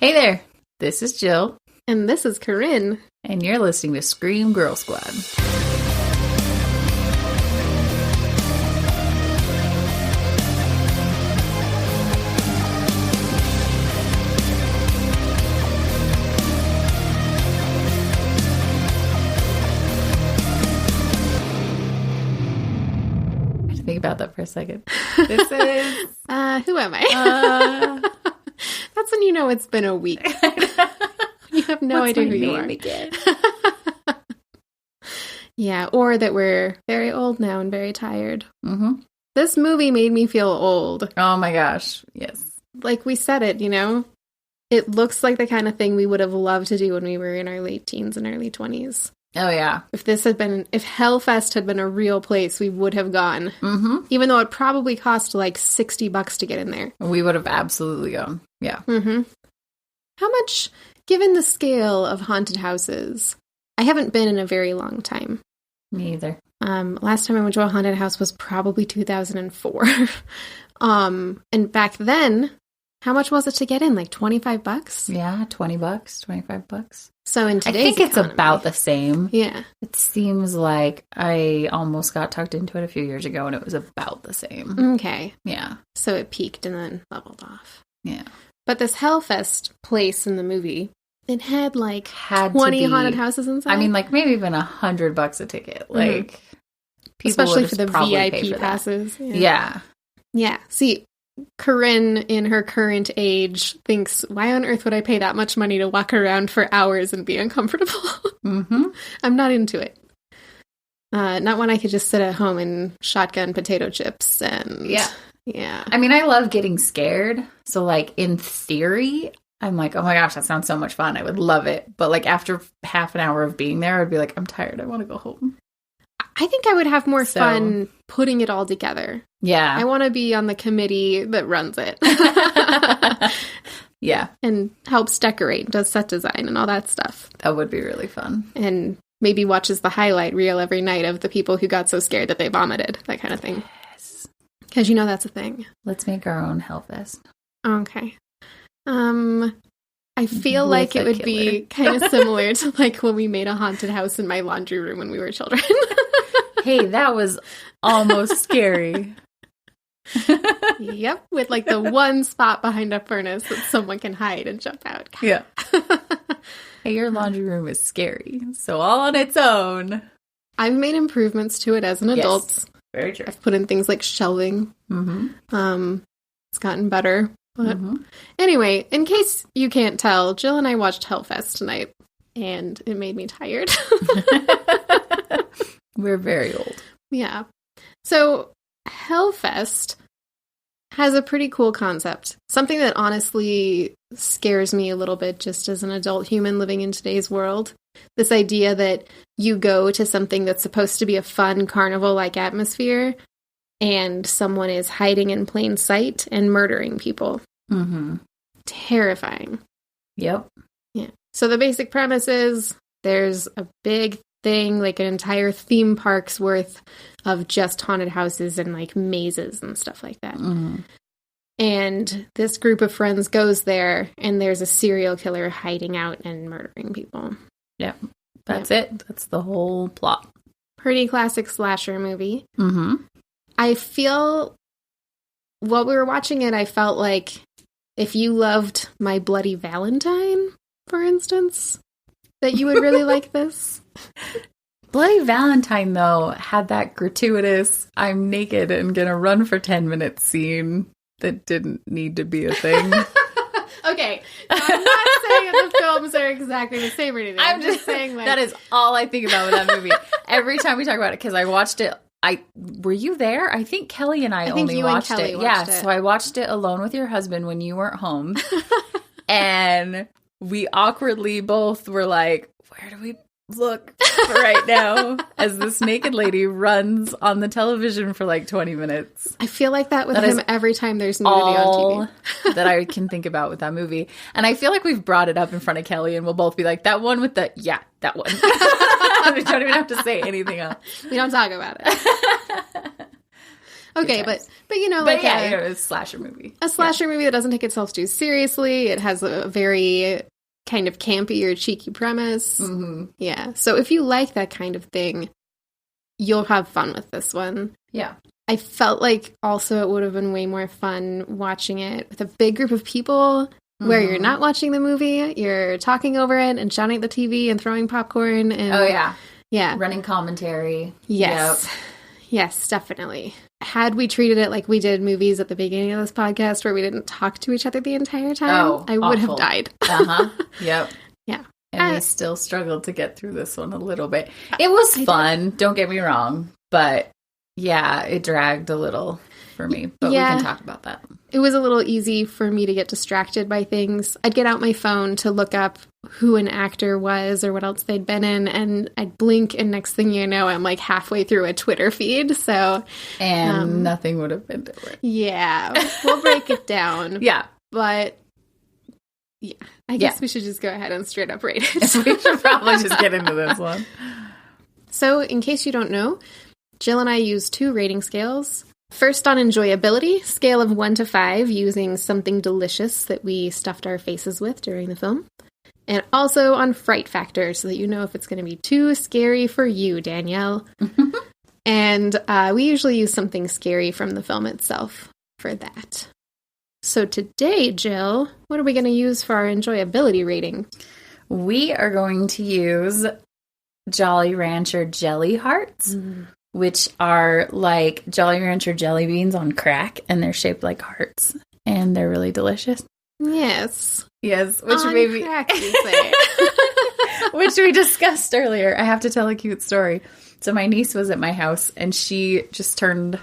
Hey there, this is Jill. And this is Caryn. And you're listening to Scream Girl Squad. Think about that for a second. This is... who am I? That's when you know it's been a week. You have no idea who you are. Again? Yeah, or that we're very old now and very tired. Mm-hmm. This movie made me feel old. Oh my gosh, yes. Like we said it, you know? It looks like the kind of thing we would have loved to do when we were in our late teens and early 20s. Oh, yeah. If Hellfest had been a real place, we would have gone. Mm-hmm. Even though it probably cost like $60 to get in there. We would have absolutely gone. Yeah. Mm-hmm. How much, given the scale of haunted houses, I haven't been in a very long time. Me either. Last time I went to a haunted house was probably 2004. And back then, how much was it to get in? Like $25? Yeah, $20, $25. So in today's I think it's economy, about the same. Yeah. It seems like I almost got tucked into it a few years ago and it was about the same. Okay. Yeah. So it peaked and then leveled off. Yeah. But this Hellfest place in the movie, it had like 20 haunted houses inside. I mean, like maybe even $100 a ticket. Like, people especially for the VIP VIP passes. Yeah. Yeah. See, Caryn, in her current age, thinks, why on earth would I pay that much money to walk around for hours and be uncomfortable? Mm-hmm. I'm not into it. Not when I could just sit at home and shotgun potato chips and... Yeah. I mean, I love getting scared. So, like, in theory, I'm like, oh my gosh, that sounds so much fun. I would love it. But, like, after half an hour of being there, I'd be like, I'm tired. I want to go home. I think I would have more fun putting it all together. Yeah. I want to be on the committee that runs it. Yeah. And helps decorate, does set design and all that stuff. That would be really fun. And maybe watches the highlight reel every night of the people who got so scared that they vomited. That kind of thing. Yes. Because you know that's a thing. Let's make our own Hellfest. Okay. I feel like it would be kind of similar to like when we made a haunted house in my laundry room when we were children. Hey, that was almost scary. Yep, with like the one spot behind a furnace that someone can hide and jump out. Yeah. Hey, your laundry room is scary. So all on its own. I've made improvements to it as an adult. Yes, very true. I've put in things like shelving. Mm-hmm. It's gotten better. But anyway, in case you can't tell, Jill and I watched Hellfest tonight, and it made me tired. We're very old. Yeah. So Hellfest has a pretty cool concept. Something that honestly scares me a little bit just as an adult human living in today's world. This idea that you go to something that's supposed to be a fun carnival-like atmosphere, and someone is hiding in plain sight and murdering people. Mm-hmm. Terrifying. Yep. Yeah. So the basic premise is there's a big thing, like an entire theme park's worth of just haunted houses and like mazes and stuff like that. Mm-hmm. And this group of friends goes there, and there's a serial killer hiding out and murdering people. Yep. That's it. That's the whole plot. Pretty classic slasher movie. Mm-hmm. I feel, while we were watching it, I felt like if you loved My Bloody Valentine, for instance, that you would really like this. Bloody Valentine, though, had that gratuitous, I'm naked and gonna run for 10 minutes scene that didn't need to be a thing. Okay, I'm not saying that the films are exactly the same or anything. I'm just saying like... That is all I think about with that movie. Every time we talk about it, because I watched it. Were you there? I think Kelly and I only watched it. Yeah, so I watched it alone with your husband when you weren't home. And we awkwardly both were like, where do we look right now? As this naked lady runs on the television for like 20 minutes. I feel like that with him every time there's nudity on TV. That I can think about with that movie. And I feel like we've brought it up in front of Kelly and we'll both be like, that one with the, yeah, that one. We don't even have to say anything else. We don't talk about it. Okay, but you know, like it was a slasher movie. A slasher movie that doesn't take itself too seriously. It has a very kind of campy or cheeky premise. Mm-hmm. Yeah. So if you like that kind of thing, you'll have fun with this one. Yeah. I felt like also it would have been way more fun watching it with a big group of people where you're not watching the movie, you're talking over it and shouting at the TV and throwing popcorn. And, yeah. Running commentary. Yes. Yep. Yes, definitely. Had we treated it like we did movies at the beginning of this podcast where we didn't talk to each other the entire time, I would have died. Yep. Yeah. And we still struggled to get through this one a little bit. It was fun, don't get me wrong, but yeah, it dragged a little for me, but we can talk about that. It was a little easy for me to get distracted by things. I'd get out my phone to look up who an actor was or what else they'd been in, and I'd blink, and next thing you know, I'm like halfway through a Twitter feed, And nothing would have been different. Yeah, we'll break it down. Yeah. But, yeah, I guess we should just go ahead and straight up rate it. We should probably just get into this one. So, in case you don't know, Jill and I use 2 rating scales. First on enjoyability, scale of 1 to 5, using something delicious that we stuffed our faces with during the film. And also on fright factor, so that you know if it's going to be too scary for you, Danielle. And we usually use something scary from the film itself for that. So today, Jill, what are we going to use for our enjoyability rating? We are going to use Jolly Rancher Jelly Hearts. Which are like Jolly Rancher jelly beans on crack, and they're shaped like hearts, and they're really delicious. Yes. Yes, which on maybe crack, you say. Which we discussed earlier. I have to tell a cute story. So my niece was at my house, and she just turned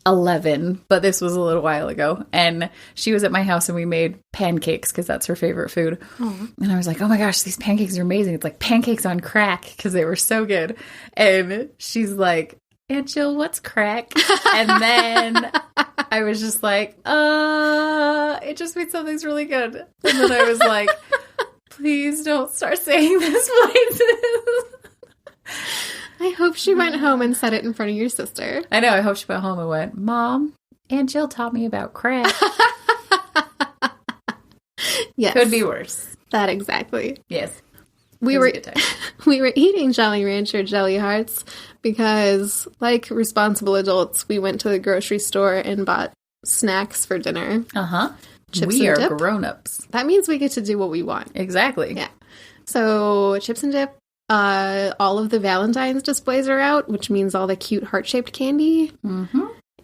11, but this was a little while ago, and she was at my house, and we made pancakes because that's her favorite food. And I was like, oh my gosh, these pancakes are amazing. It's like pancakes on crack because they were so good. And she's like, Aunt Jill, what's crack? And then I was just like, it just means something's really good. And then I was like, please don't start saying this places. I hope she went home and said it in front of your sister. I know. I hope she went home and went, Mom, Aunt Jill taught me about crack. Yes. Could be worse. That exactly. Yes. We were eating Jolly Rancher Jelly Hearts because, like responsible adults, we went to the grocery store and bought snacks for dinner. Chips we and are dip. Grown-ups. That means we get to do what we want. Exactly. Yeah. So chips and dip. All of the Valentine's displays are out, which means all the cute heart-shaped candy.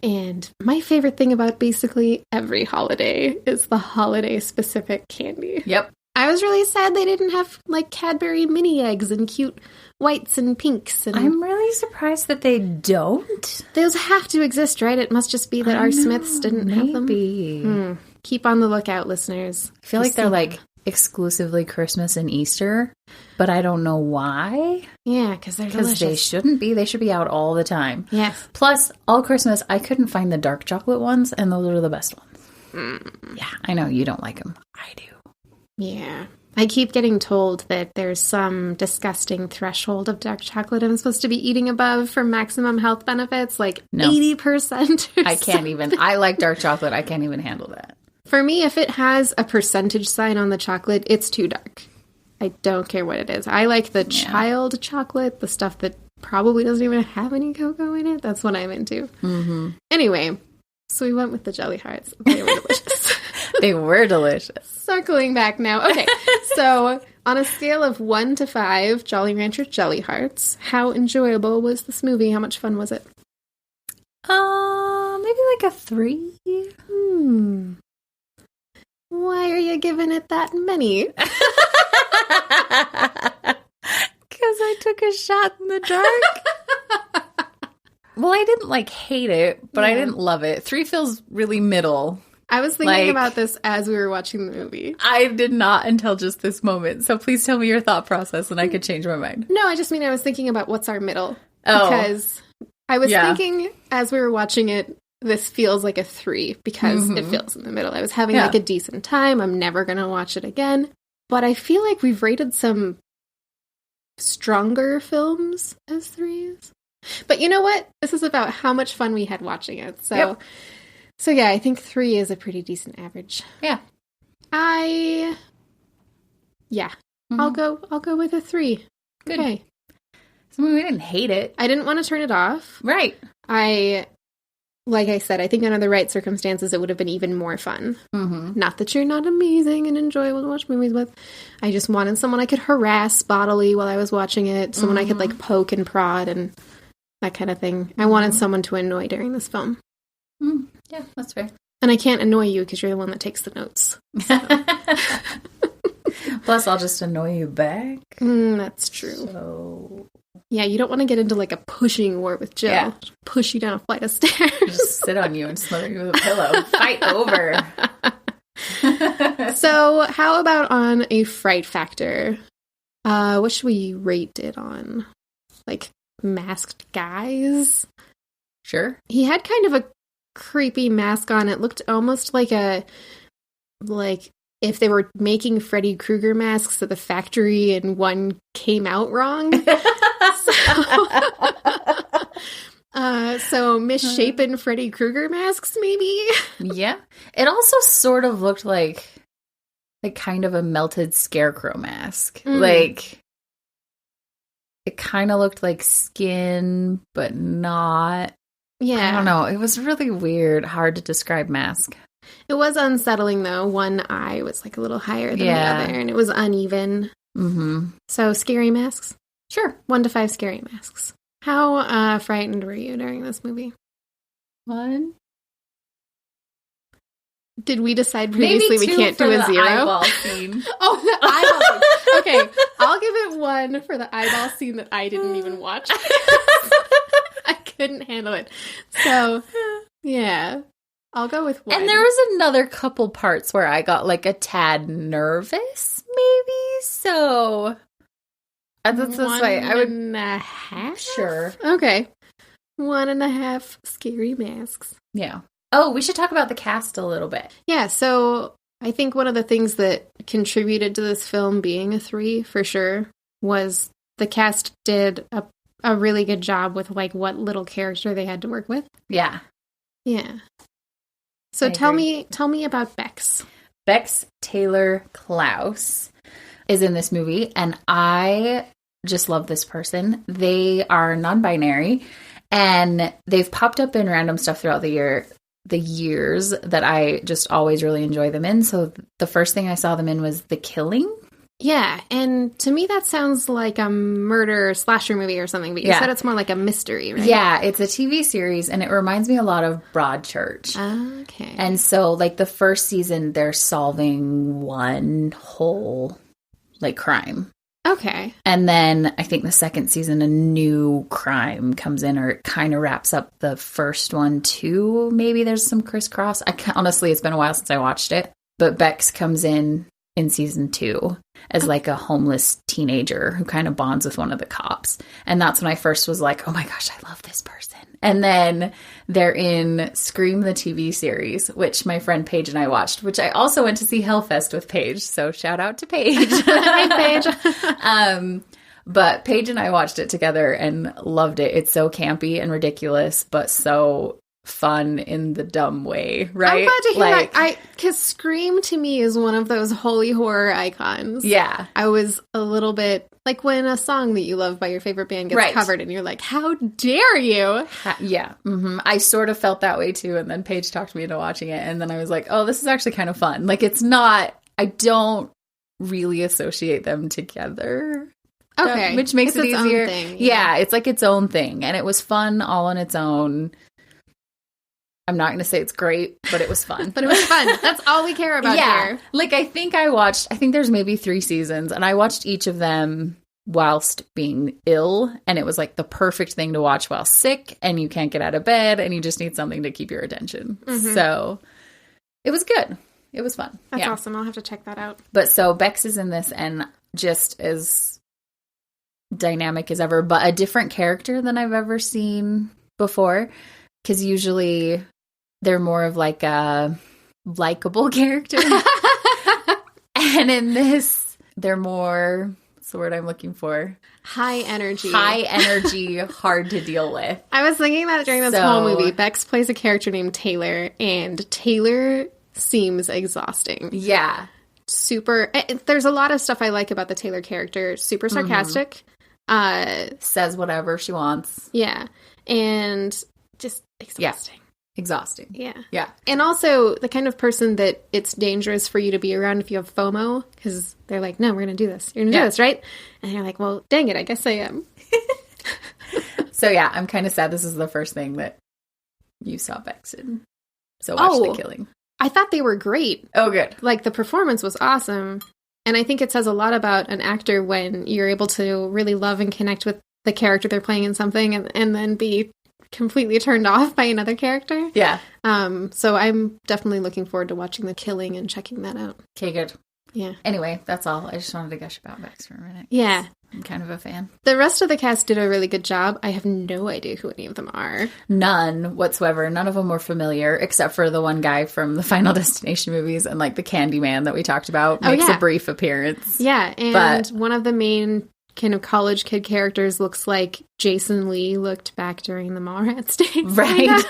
And my favorite thing about basically every holiday is the holiday-specific candy. Yep. I was really sad they didn't have, like, Cadbury mini eggs and cute whites and pinks. And I'm really surprised that they don't. Those have to exist, right? It must just be that our Smiths didn't have them. Keep on the lookout, listeners. I feel like they're, like, exclusively Christmas and Easter, but I don't know why. Yeah, because they're delicious. They shouldn't be. They should be out all the time. Yes. Plus, all Christmas, I couldn't find the dark chocolate ones, and those are the best ones. Yeah, I know you don't like them. I do. Yeah. I keep getting told that there's some disgusting threshold of dark chocolate I'm supposed to be eating above for maximum health benefits, like 80%. I can't even. I like dark chocolate. I can't even handle that. For me, if it has a percentage sign on the chocolate, it's too dark. I don't care what it is. I like the child chocolate, the stuff that probably doesn't even have any cocoa in it. That's what I'm into. Anyway, so we went with the Jelly Hearts. They were delicious. They were delicious. Circling back now. Okay, so on a scale of 1 to 5, Jolly Rancher Jelly Hearts, how enjoyable was this movie? How much fun was it? Maybe like a 3. Why are you giving it that many? Because I took a shot in the dark. Well, I didn't, like, hate it, but I didn't love it. 3 feels really middle. I was thinking about this as we were watching the movie. I did not until just this moment. So please tell me your thought process and I could change my mind. No, I just mean I was thinking about what's our middle. Because I was thinking as we were watching it, this feels like a 3 because it feels in the middle. I was having like a decent time. I'm never going to watch it again. But I feel like we've rated some stronger films as 3s. But you know what? This is about how much fun we had watching it. So, so yeah, I think 3 is a pretty decent average. Yeah. I'll go with a 3. Good. Okay. So we didn't hate it. I didn't want to turn it off. Right. Like I said, I think under the right circumstances, it would have been even more fun. Mm-hmm. Not that you're not amazing and enjoyable to watch movies with. I just wanted someone I could harass bodily while I was watching it. Someone I could, like, poke and prod and that kind of thing. I wanted someone to annoy during this film. Yeah, that's fair. And I can't annoy you because you're the one that takes the notes. So. Plus, I'll just annoy you back. That's true. So... Yeah, you don't want to get into, like, a pushing war with Jill. Yeah. Push you down a flight of stairs. Just sit on you and smother you with a pillow. Fight over. So, how about on a fright factor? What should we rate it on? Like, masked guys? Sure. He had kind of a creepy mask on. It looked almost like if they were making Freddy Krueger masks at the factory and one came out wrong. So misshapen Freddy Krueger masks, maybe? Yeah. It also sort of looked like kind of a melted scarecrow mask. Like, it kind of looked like skin, but not. Yeah. I don't know. It was really weird. Hard to describe mask. It was unsettling, though. One eye was, like, a little higher than the other, and it was uneven. Mm-hmm. So, scary masks? Sure. 1 to 5 scary masks. How frightened were you during this movie? 1. Did we decide previously we can't do a 0? The eyeball scene. Oh, the eyeball scene. Okay, I'll give it 1 for the eyeball scene that I didn't even watch. I couldn't handle it. So, yeah. I'll go with 1. And there was another couple parts where I got, like, a tad nervous, maybe? So, that's this way. I would... 1.5? Sure. Okay. 1.5 scary masks. Yeah. Oh, we should talk about the cast a little bit. Yeah, so I think one of the things that contributed to this film being a 3, for sure, was the cast did a really good job with, like, what little character they had to work with. Yeah. Yeah. So tell me about Bex. Bex Taylor Klaus is in this movie, and I just love this person. They are non-binary, and they've popped up in random stuff throughout the years that I just always really enjoy them in. So the first thing I saw them in was The Killing. Yeah, and to me that sounds like a murder slasher movie or something, but you said it's more like a mystery, right? Yeah, it's a TV series, and it reminds me a lot of Broadchurch. Okay. And so, like, the first season, they're solving one whole, like, crime. Okay. And then I think the second season, a new crime comes in, or it kind of wraps up the first one, too. Maybe there's some crisscross. Honestly, it's been a while since I watched it. But Bex comes in season 2 as like a homeless teenager who kind of bonds with one of the cops. And that's when I first was like, oh my gosh, I love this person. And then they're in Scream the TV series, which my friend Paige and I watched, which I also went to see Hellfest with Paige. So shout out to Paige. Hey, Paige. But Paige and I watched it together and loved it. It's so campy and ridiculous, but so fun in the dumb way, right? I'm glad to hear that. Because Scream to me is one of those holy horror icons. Yeah. I was a little bit like when a song that you love by your favorite band gets covered and you're like, how dare you? Yeah. Mm-hmm. I sort of felt that way too. And then Paige talked me into watching it. And then I was like, oh, this is actually kind of fun. Like, it's not, I don't really associate them together. Okay. Which makes it easier. Own thing, yeah, it's like its own thing. And it was fun all on its own. I'm not going to say it's great, but it was fun. But it was fun. That's all we care about here. Like, I think there's maybe 3 seasons, and I watched each of them whilst being ill, and it was like the perfect thing to watch while sick, and you can't get out of bed, and you just need something to keep your attention. Mm-hmm. So it was good. It was fun. That's awesome. I'll have to check that out. But so Bex is in this, and just as dynamic as ever, but a different character than I've ever seen before, because usually they're more of like a likable character. And in this, they're more What's the word I'm looking for? High energy. High energy, hard to deal with. I was thinking that during this whole movie. Bex plays a character named Taylor, and Taylor seems exhausting. Yeah. Super. There's a lot of stuff I like about the Taylor character. Super sarcastic. Says whatever she wants. Yeah. And just exhausting. Yeah. Exhausting. Yeah. Yeah. And also the kind of person that it's dangerous for you to be around if you have FOMO, because they're like, no, we're going to do this. You're going to do this, right? And you're like, well, dang it, I guess I am. So, yeah, I'm kind of sad this is the first thing that you saw Bex in. So watch The Killing. I thought they were great. Oh, good. Like, the performance was awesome. And I think it says a lot about an actor when you're able to really love and connect with the character they're playing in something and then be completely turned off by another character. Yeah. So I'm definitely looking forward to watching The Killing and checking that out. Okay, good. Yeah. Anyway, that's all. I just wanted to gush about Bex for a minute. Yeah. I'm kind of a fan. The rest of the cast did a really good job. I have no idea who any of them are. None whatsoever. None of them were familiar, except for the one guy from the Final Destination movies and like the Candyman that we talked about makes a brief appearance. Yeah, and one of the main kind of college kid characters looks like Jason Lee looked back during the Mallrats days. Right.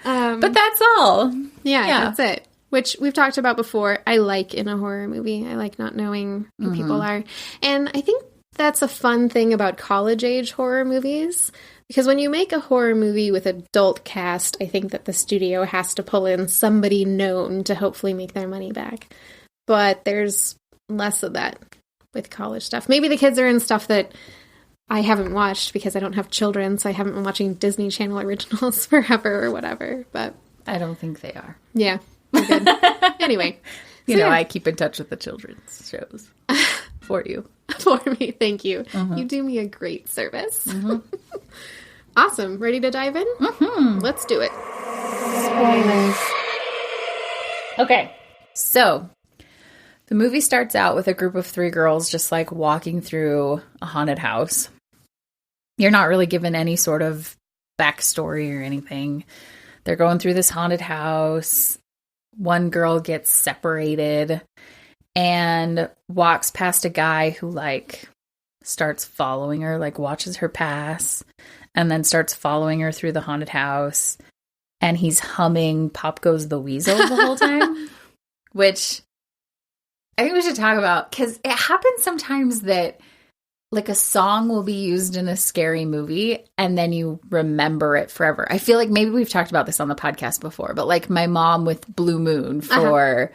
But that's all. Yeah, that's it. Which we've talked about before. I like in a horror movie. I like not knowing who people are. And I think that's a fun thing about college-age horror movies. Because when you make a horror movie with adult cast, I think that the studio has to pull in somebody known to hopefully make their money back. But there's less of that with college stuff. Maybe the kids are in stuff that I haven't watched because I don't have children, so I haven't been watching Disney Channel originals forever or whatever. But I don't think they are. Yeah. Good. Anyway. You know, I keep in touch with the children's shows for you. For me, thank you. You do me a great service. Awesome. Ready to dive in? Let's do it. Spoilers. Okay. So, the movie starts out with a group of 3 girls just like walking through a haunted house. You're not really given any sort of backstory or anything. They're going through this haunted house. One girl gets separated and walks past a guy who like starts following her, like watches her pass and then starts following her through the haunted house. And he's humming Pop Goes the Weasel the whole time, which I think we should talk about because it happens sometimes that like a song will be used in a scary movie and then you remember it forever. I feel like maybe we've talked about this on the podcast before, but like my mom with Blue Moon for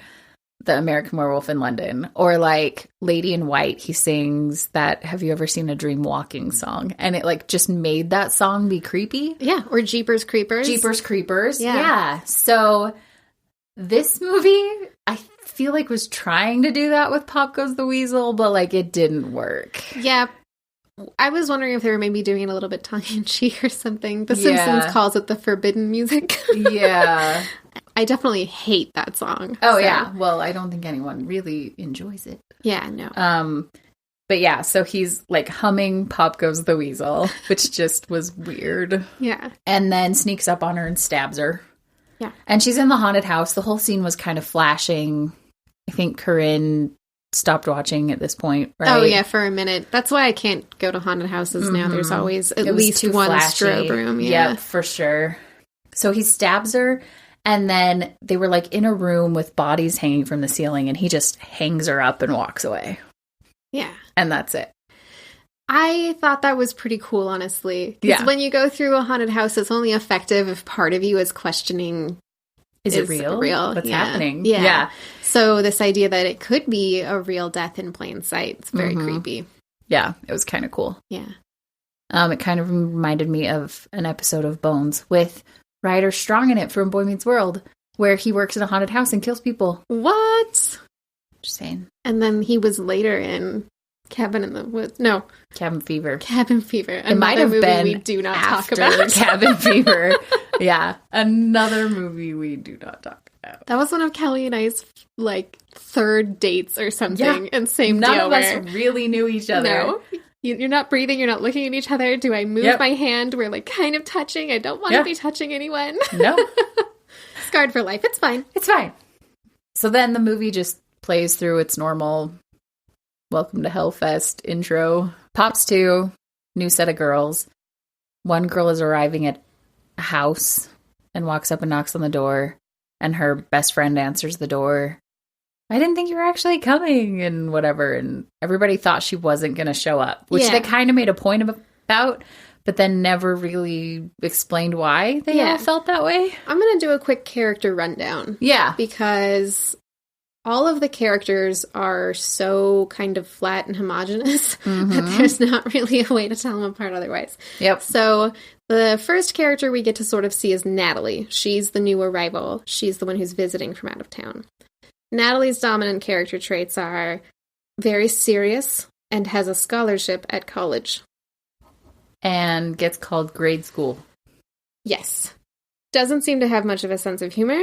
the American Werewolf in London, or like Lady in White, he sings that Have You Ever Seen a Dream Walking song? And it like just made that song be creepy. Yeah. Or Jeepers Creepers. Jeepers Creepers. Yeah. So this movie, I feel like was trying to do that with Pop Goes the Weasel, but like it didn't work. Yeah. I was wondering if they were maybe doing it a little bit tongue-in-cheek or something. The Simpsons calls it the forbidden music. Yeah. I definitely hate that song. Oh, so. Yeah. Well, I don't think anyone really enjoys it. Yeah, no. But yeah, so he's like humming Pop Goes the Weasel, which just was weird. Yeah. And then sneaks up on her and stabs her. Yeah. And she's in the haunted house. The whole scene was kind of flashing. I think Caryn stopped watching at this point, right? Oh, yeah, for a minute. That's why I can't go to haunted houses now. There's always at least one strobe room. Yeah, yep, for sure. So he stabs her, and then they were like in a room with bodies hanging from the ceiling, and he just hangs her up and walks away. Yeah. And that's it. I thought that was pretty cool, honestly. Because when you go through a haunted house, it's only effective if part of you is questioning, is it real? What's happening? Yeah. So this idea that it could be a real death in plain sight, it's very creepy. Yeah, it was kind of cool. Yeah. It kind of reminded me of an episode of Bones with Ryder Strong in it from Boy Meets World, where he works in a haunted house and kills people. What? Just saying. And then he was later in Cabin in the Woods. No. Cabin Fever. Cabin Fever. It might have been we do not talk about. Cabin Fever. Yeah. Another movie we do not talk about. That was one of Kelly and I's, like, third dates or something. Yeah. And same None deal of us really knew each other. No. You're not breathing. You're not looking at each other. Do I move my hand? We're, like, kind of touching. I don't want to be touching anyone. No. Scarred for life. It's fine. It's fine. So then the movie just plays through its normal welcome to Hellfest intro. Pops to, new set of girls. One girl is arriving at a house and walks up and knocks on the door, and her best friend answers the door. I didn't think you were actually coming, and whatever. And everybody thought she wasn't going to show up, which they kind of made a point about, but then never really explained why they all felt that way. I'm going to do a quick character rundown. Yeah. Because all of the characters are so kind of flat and homogenous that there's not really a way to tell them apart otherwise. Yep. So the first character we get to sort of see is Natalie. She's the new arrival. She's the one who's visiting from out of town. Natalie's dominant character traits are very serious and has a scholarship at college. And gets called grade school. Yes. Doesn't seem to have much of a sense of humor.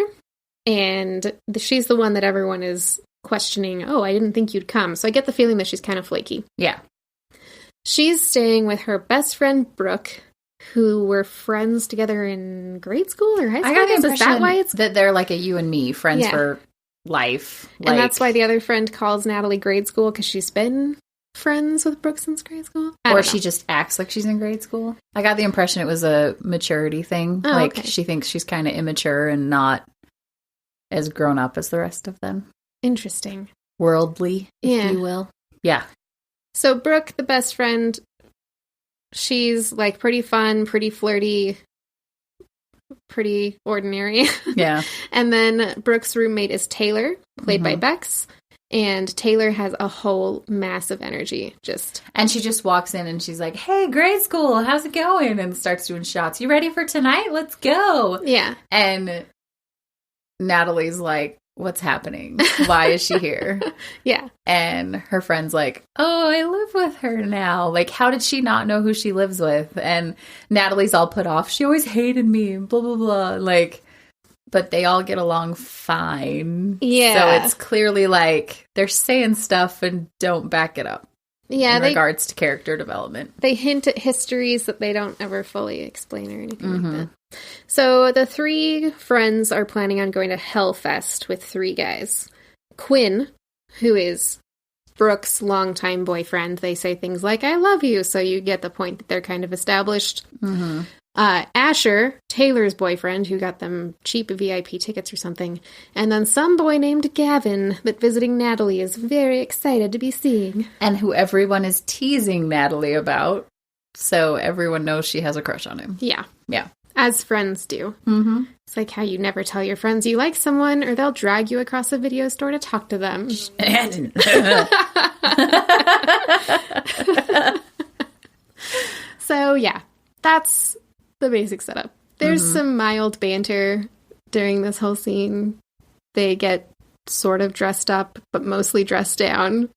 And she's the one that everyone is questioning, oh, I didn't think you'd come. So I get the feeling that she's kind of flaky. Yeah. She's staying with her best friend, Brooke, who were friends together in grade school or high school. I got the impression is that why it's that they're like a you and me, friends for life. And that's why the other friend calls Natalie grade school, because she's been friends with Brooke since grade school. Or she just acts like she's in grade school. I got the impression it was a maturity thing. She thinks she's kind of immature and not as grown up as the rest of them. Interesting. Worldly, if you will. Yeah. So Brooke, the best friend, she's like pretty fun, pretty flirty, pretty ordinary. Yeah. And then Brooke's roommate is Taylor, played by Bex. And Taylor has a whole mass of energy. And she just walks in and she's like, hey, grade school, how's it going? And starts doing shots. You ready for tonight? Let's go. Yeah. And Natalie's like, what's happening? Why is she here? Yeah. And her friend's like, oh, I live with her now. Like, how did she not know who she lives with? And Natalie's all put off. She always hated me, blah, blah, blah. Like, but they all get along fine. Yeah. So it's clearly like they're saying stuff and don't back it up. Yeah. In regards to character development. They hint at histories that they don't ever fully explain or anything like that. So the three friends are planning on going to Hellfest with three guys. Quinn, who is Brooke's longtime boyfriend. They say things like, I love you, so you get the point that they're kind of established. Asher, Taylor's boyfriend, who got them cheap VIP tickets or something. And then some boy named Gavin that visiting Natalie is very excited to be seeing. And who everyone is teasing Natalie about, so everyone knows she has a crush on him. Yeah. Yeah. As friends do. It's like how you never tell your friends you like someone, or they'll drag you across a video store to talk to them. So, yeah, that's the basic setup. There's some mild banter during this whole scene. They get sort of dressed up, but mostly dressed down.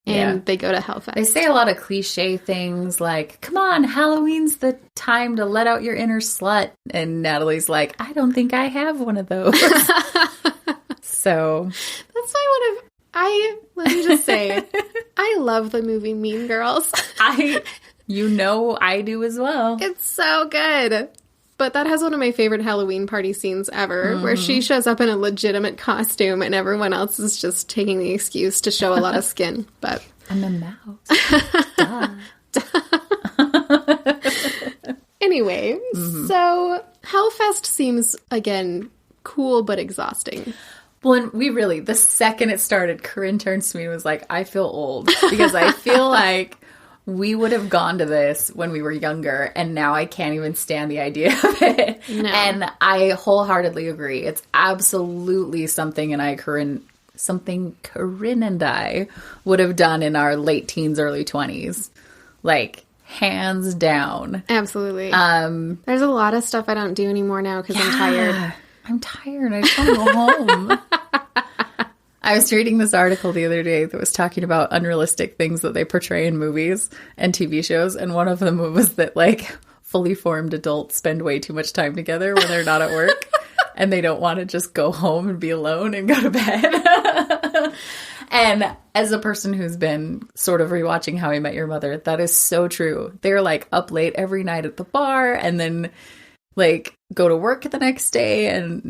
And they go to Hellfest. They say a lot of cliche things like, come on, Halloween's the time to let out your inner slut. And Natalie's like, I don't think I have one of those. So. That's why let me just say, I love the movie Mean Girls. I do as well. It's so good. But that has one of my favorite Halloween party scenes ever, where she shows up in a legitimate costume and everyone else is just taking the excuse to show a lot of skin. But I'm a mouse. Anyway, so Hellfest seems, again, cool but exhausting. Well, and the second it started, Caryn turns to me and was like, I feel old. Because I feel like we would have gone to this when we were younger, and now I can't even stand the idea of it. No. And I wholeheartedly agree. It's absolutely something Caryn and I would have done in our late teens, early 20s. Like, hands down. Absolutely. There's a lot of stuff I don't do anymore now because I'm tired. I'm tired. I just want to go home. I was reading this article the other day that was talking about unrealistic things that they portray in movies and TV shows. And one of them was that, like, fully formed adults spend way too much time together when they're not at work. And they don't want to just go home and be alone and go to bed. And as a person who's been sort of rewatching How I Met Your Mother, that is so true. They're, like, up late every night at the bar and then, like, go to work the next day and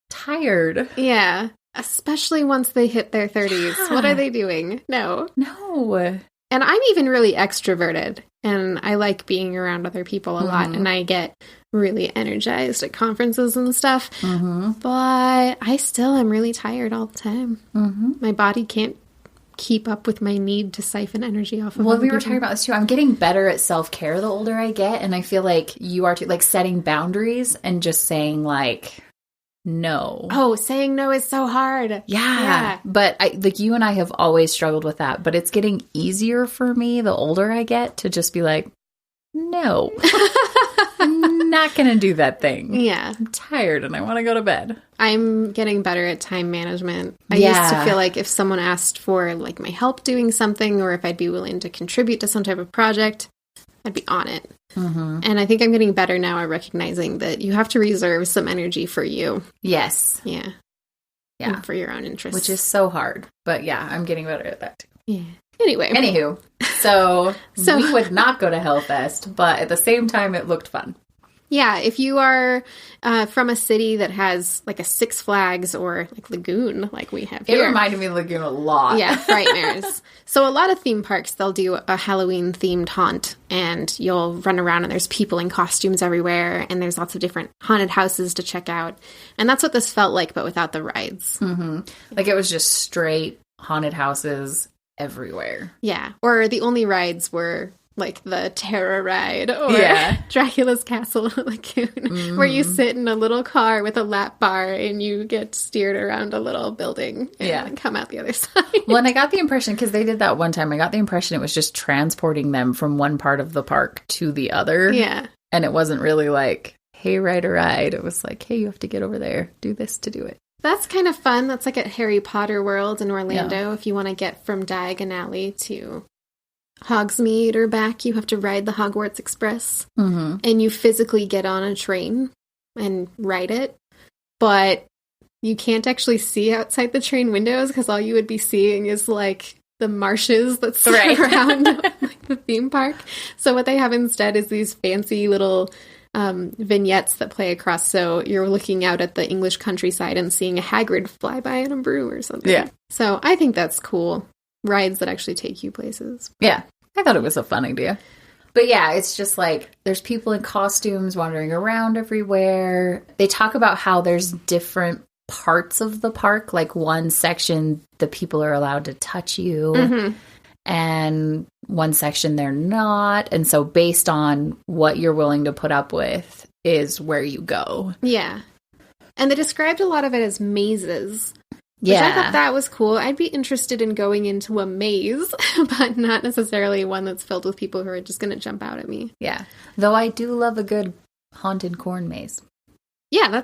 tired. Yeah. Especially once they hit their 30s. Yeah. What are they doing? No. No. And I'm even really extroverted, and I like being around other people a lot, and I get really energized at conferences and stuff, but I still am really tired all the time. My body can't keep up with my need to siphon energy off of Well, we were talking about this too. I'm getting better at self-care the older I get, and I feel like you are too, like setting boundaries and just saying like, no. Oh, saying no is so hard. Yeah. But like you and I have always struggled with that, but it's getting easier for me the older I get to just be like, no, I'm not going to do that thing. Yeah. I'm tired and I want to go to bed. I'm getting better at time management. I used to feel like if someone asked for like my help doing something, or if I'd be willing to contribute to some type of project, I'd be on it. And I think I'm getting better now at recognizing that you have to reserve some energy for you. Yes. Yeah. And for your own interests. Which is so hard. But yeah, I'm getting better at that too. Yeah. Anywho, so we would not go to Hellfest, but at the same time, it looked fun. Yeah, if you are from a city that has like a Six Flags or like Lagoon, like we have here. It reminded me of Lagoon a lot. Yeah, Frightmares. So a lot of theme parks, they'll do a Halloween-themed haunt, and you'll run around and there's people in costumes everywhere, and there's lots of different haunted houses to check out. And that's what this felt like, but without the rides. Like it was just straight haunted houses everywhere. Yeah, or the only rides were like the Terror Ride or Dracula's Castle Lagoon, where you sit in a little car with a lap bar and you get steered around a little building and come out the other side. Well, and I got the impression, because they did that one time, I got the impression it was just transporting them from one part of the park to the other. Yeah. And it wasn't really like, hey, ride a ride. It was like, hey, you have to get over there, do this to do it. That's kind of fun. That's like at Harry Potter World in Orlando. If you want to get from Diagon Alley to Hogsmeade or back, you have to ride the Hogwarts Express, and you physically get on a train and ride it, but you can't actually see outside the train windows because all you would be seeing is like the marshes that surround like, the theme park. So what they have instead is these fancy little vignettes that play across, so you're looking out at the English countryside and seeing a Hagrid fly by in a broom or something. Yeah. So I think that's cool. Rides that actually take you places. Yeah. I thought it was a fun idea. But yeah, it's just like there's people in costumes wandering around everywhere. They talk about how there's different parts of the park. Like one section, the people are allowed to touch you. And one section, they're not. And so based on what you're willing to put up with is where you go. Yeah. And they described a lot of it as mazes. Which I thought that was cool. I'd be interested in going into a maze, but not necessarily one that's filled with people who are just going to jump out at me. Yeah. Though I do love a good haunted corn maze. Yeah,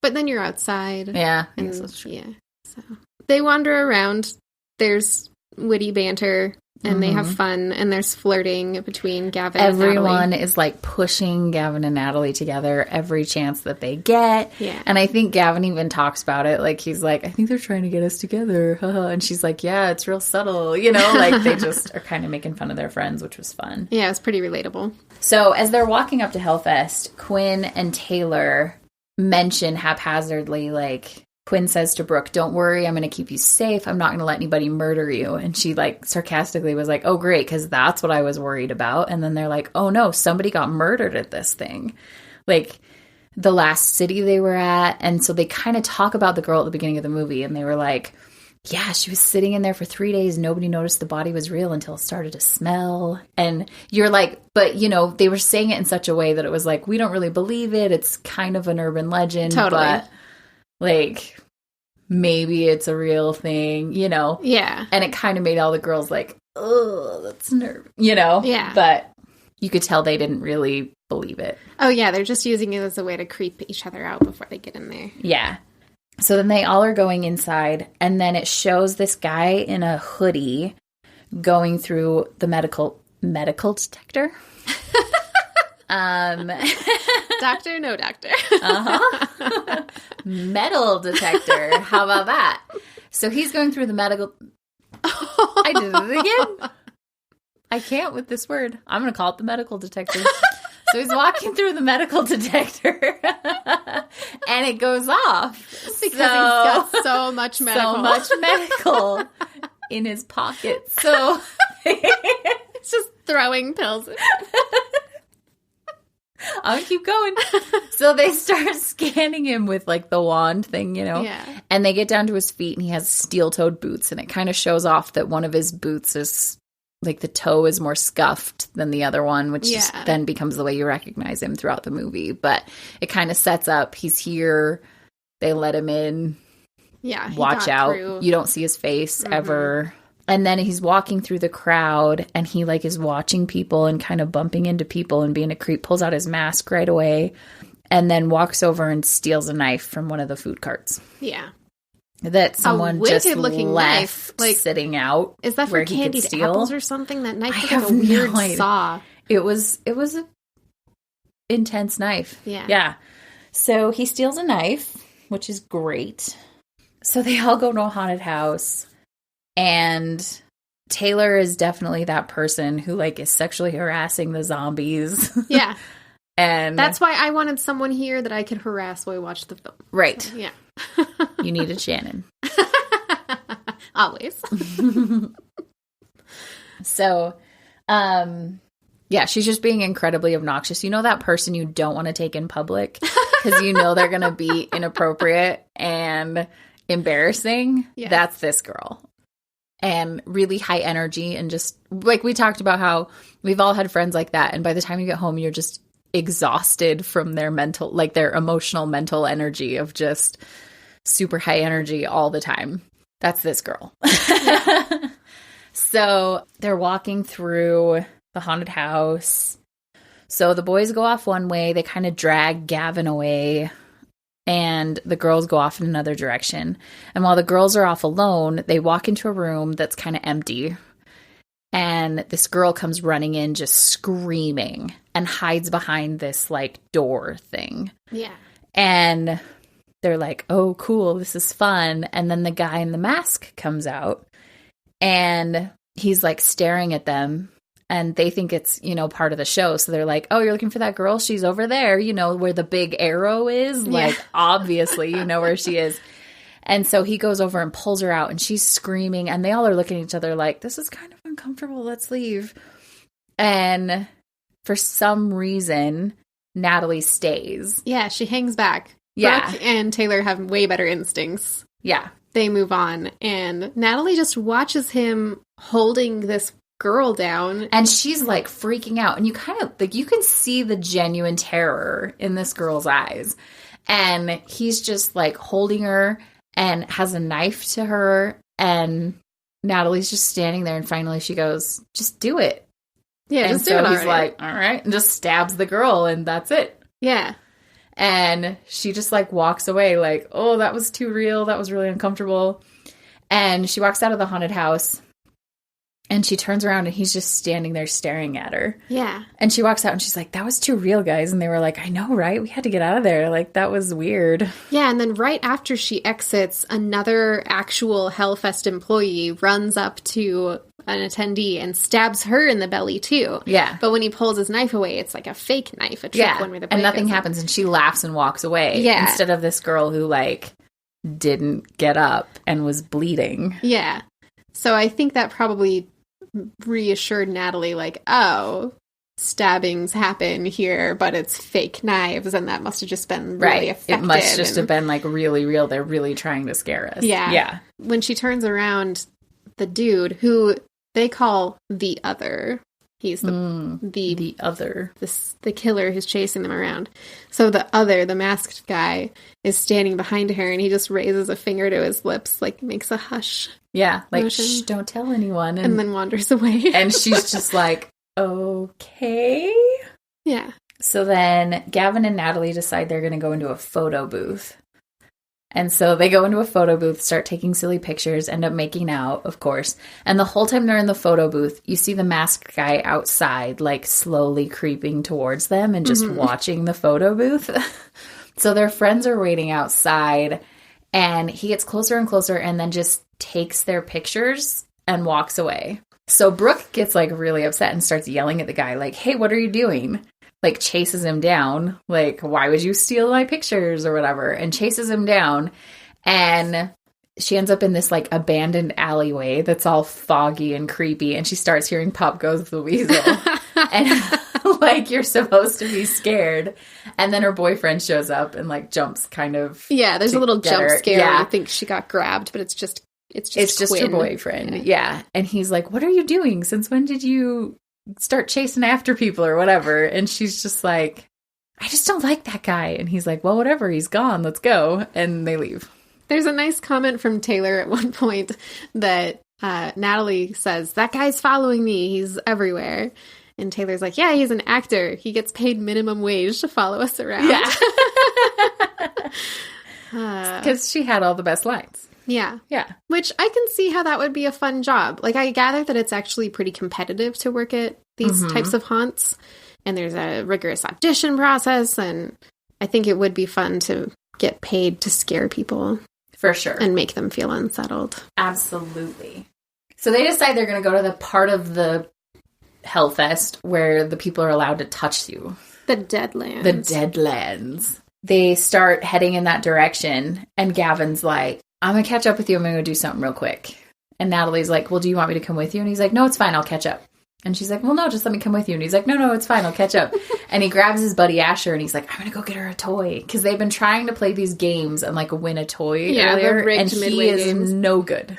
But then you're outside. Yeah. I guess that's true. Yeah. So they wander around. There's witty banter, and they have fun, and there's flirting between Gavin and Natalie. Everyone is like pushing Gavin and Natalie together every chance that they get. Yeah. And I think Gavin even talks about it. Like, he's like, I think they're trying to get us together. And she's like, yeah, it's real subtle. You know, like they just are kind of making fun of their friends, which was fun. Yeah, it's pretty relatable. So as they're walking up to Hellfest, Quinn and Taylor mention haphazardly, like, Quinn says to Brooke, don't worry, I'm going to keep you safe. I'm not going to let anybody murder you. And she, like, sarcastically was like, oh, great, because that's what I was worried about. And then they're like, oh, no, somebody got murdered at this thing. Like, the last city they were at. And so they kind of talk about the girl at the beginning of the movie. And they were like, yeah, she was sitting in there for 3 days. Nobody noticed the body was real until it started to smell. And you're like, but, you know, they were saying it in such a way that it was like, we don't really believe it. It's kind of an urban legend. Totally. But, like, maybe it's a real thing, you know? Yeah. And it kind of made all the girls like, oh, that's nervous, you know? Yeah. But you could tell they didn't really believe it. Oh, yeah. They're just using it as a way to creep each other out before they get in there. Yeah. So then they all are going inside, and then it shows this guy in a hoodie going through the medical detector. Doctor, no doctor. Metal detector. How about that? So he's going through the medical... I did it again. I can't with this word. I'm going to call it the medical detector. So he's walking through the medical detector and it goes off. Because he's got so much medical. So much medical in his pocket. So it's just throwing pills. I'll keep going. So they start scanning him with like the wand thing, you know? Yeah. And they get down to his feet and he has steel-toed boots and it kind of shows off that one of his boots is like the toe is more scuffed than the other one, which then becomes the way you recognize him throughout the movie. But it kind of sets up, he's here, they let him in. Yeah. Watch out. Through. You don't see his face ever. And then he's walking through the crowd and he like is watching people and kind of bumping into people and being a creep, pulls out his mask right away and then walks over and steals a knife from one of the food carts. Yeah. That someone just left knife. Like, sitting out. Is that for candied apples or something? That knife is like a weird saw. It was an intense knife. Yeah. Yeah. So he steals a knife, which is great. So they all go to a haunted house. And Taylor is definitely that person who, like, is sexually harassing the zombies. Yeah. And that's why I wanted someone here that I could harass while I watched the film. Right. So, yeah. You needed Shannon. Always. So, yeah, she's just being incredibly obnoxious. You know that person you don't want to take in public because you know they're going to be inappropriate and embarrassing? Yes. That's this girl. And really high energy and just, like we talked about how we've all had friends like that. And by the time you get home, you're just exhausted from their mental, like their emotional mental energy of just super high energy all the time. That's this girl. So they're walking through the haunted house. So the boys go off one way. They kind of drag Gavin away. And the girls go off in another direction. And while the girls are off alone, they walk into a room that's kind of empty. And this girl comes running in just screaming and hides behind this, like, door thing. Yeah. And they're like, oh, cool, this is fun. And then the guy in the mask comes out. And he's, like, staring at them. And they think it's, you know, part of the show. So they're like, oh, you're looking for that girl? She's over there, you know, where the big arrow is. Like, obviously, you know where she is. And so he goes over and pulls her out and she's screaming. And they all are looking at each other like, this is kind of uncomfortable. Let's leave. And for some reason, Natalie stays. Yeah, she hangs back. Yeah. Brooke and Taylor have way better instincts. Yeah. They move on. And Natalie just watches him holding this girl down, and she's like freaking out, and you kind of like, you can see the genuine terror in this girl's eyes, and he's just like holding her and has a knife to her, and Natalie's just standing there, and finally she goes, just do it. Yeah. And just so do it he's like, all right, and just stabs the girl, and that's it. Yeah. And she just like walks away like, oh, that was too real, that was really uncomfortable. And she walks out of the haunted house. And she turns around and he's just standing there staring at her. Yeah. And she walks out and she's like, that was too real, guys. And they were like, I know, right? We had to get out of there. Like, that was weird. Yeah. And then right after she exits, another actual Hellfest employee runs up to an attendee and stabs her in the belly, too. Yeah. But when he pulls his knife away, it's like a fake knife, a trick one where the blade and nothing goes happens. And she laughs and walks away. Yeah. Instead of this girl who, like, didn't get up and was bleeding. Yeah. So I think that probably reassured Natalie, like, oh, stabbings happen here, but it's fake knives, and that must have just been really effective. It must just have been, like, really real. They're really trying to scare us. Yeah. Yeah. When she turns around, the dude, who they call the other, he's the other. The killer who's chasing them around. So the other, the masked guy, is standing behind her, and he just raises a finger to his lips, like, makes a hush. Yeah, like, shh, don't tell anyone. And then wanders away. And she's just like, okay. Yeah. So then Gavin and Natalie decide they're going to go into a photo booth. And so they go into a photo booth, start taking silly pictures, end up making out, of course. And the whole time they're in the photo booth, you see the masked guy outside, like, slowly creeping towards them and just watching the photo booth. So their friends are waiting outside, and he gets closer and closer and then just takes their pictures and walks away. So Brooke gets, like, really upset and starts yelling at the guy, like, hey, what are you doing? like chases him down. Like, why would you steal my pictures or whatever? And chases him down. And she ends up in this like abandoned alleyway that's all foggy and creepy. And she starts hearing Pop Goes the Weasel. And like, you're supposed to be scared. And then her boyfriend shows up and like jumps kind of. Yeah, there's a little jump scare. Yeah. I think she got grabbed, but it's just her boyfriend. Yeah. And he's like, what are you doing? Since when did you start chasing after people or whatever? And she's just like, I just don't like that guy. And he's like, well, whatever, he's gone, let's go. And they leave. There's a nice comment from Taylor at one point that Natalie says, that guy's following me, he's everywhere. And Taylor's like, yeah, he's an actor, he gets paid minimum wage to follow us around. Yeah. Because she had all the best lines. Yeah. Yeah. Which I can see how that would be a fun job. Like, I gather that it's actually pretty competitive to work at these types of haunts. And there's a rigorous audition process. And I think it would be fun to get paid to scare people. For sure. And make them feel unsettled. Absolutely. So they decide they're going to go to the part of the Hellfest where the people are allowed to touch you. The Deadlands. The Deadlands. They start heading in that direction. And Gavin's like, I'm going to catch up with you. I'm going to go do something real quick. And Natalie's like, well, do you want me to come with you? And he's like, no, it's fine. I'll catch up. And she's like, well, no, just let me come with you. And he's like, no, it's fine. I'll catch up. And he grabs his buddy Asher and he's like, I'm going to go get her a toy. Because they've been trying to play these games and like win a toy earlier. And he is no good.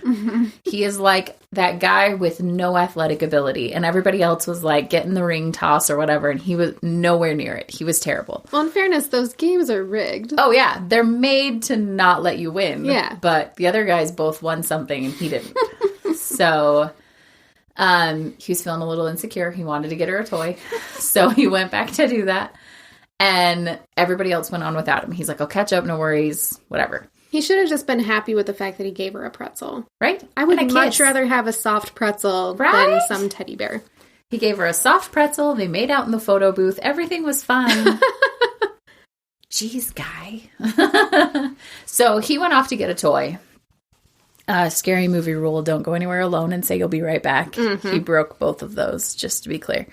He is like that guy with no athletic ability. And everybody else was like getting the ring toss or whatever. And he was nowhere near it. He was terrible. Well, in fairness, those games are rigged. Oh, yeah. They're made to not let you win. Yeah. But the other guys both won something and he didn't. So... he was feeling a little insecure. He wanted to get her a toy. So he went back to do that. And everybody else went on without him. He's like, I'll catch up. No worries. Whatever. He should have just been happy with the fact that he gave her a pretzel. Right? I would much rather have a soft pretzel than some teddy bear. He gave her a soft pretzel. They made out in the photo booth. Everything was fine. Jeez, guy. So he went off to get a toy. Scary movie rule, don't go anywhere alone and say you'll be right back. He broke both of those, just to be clear.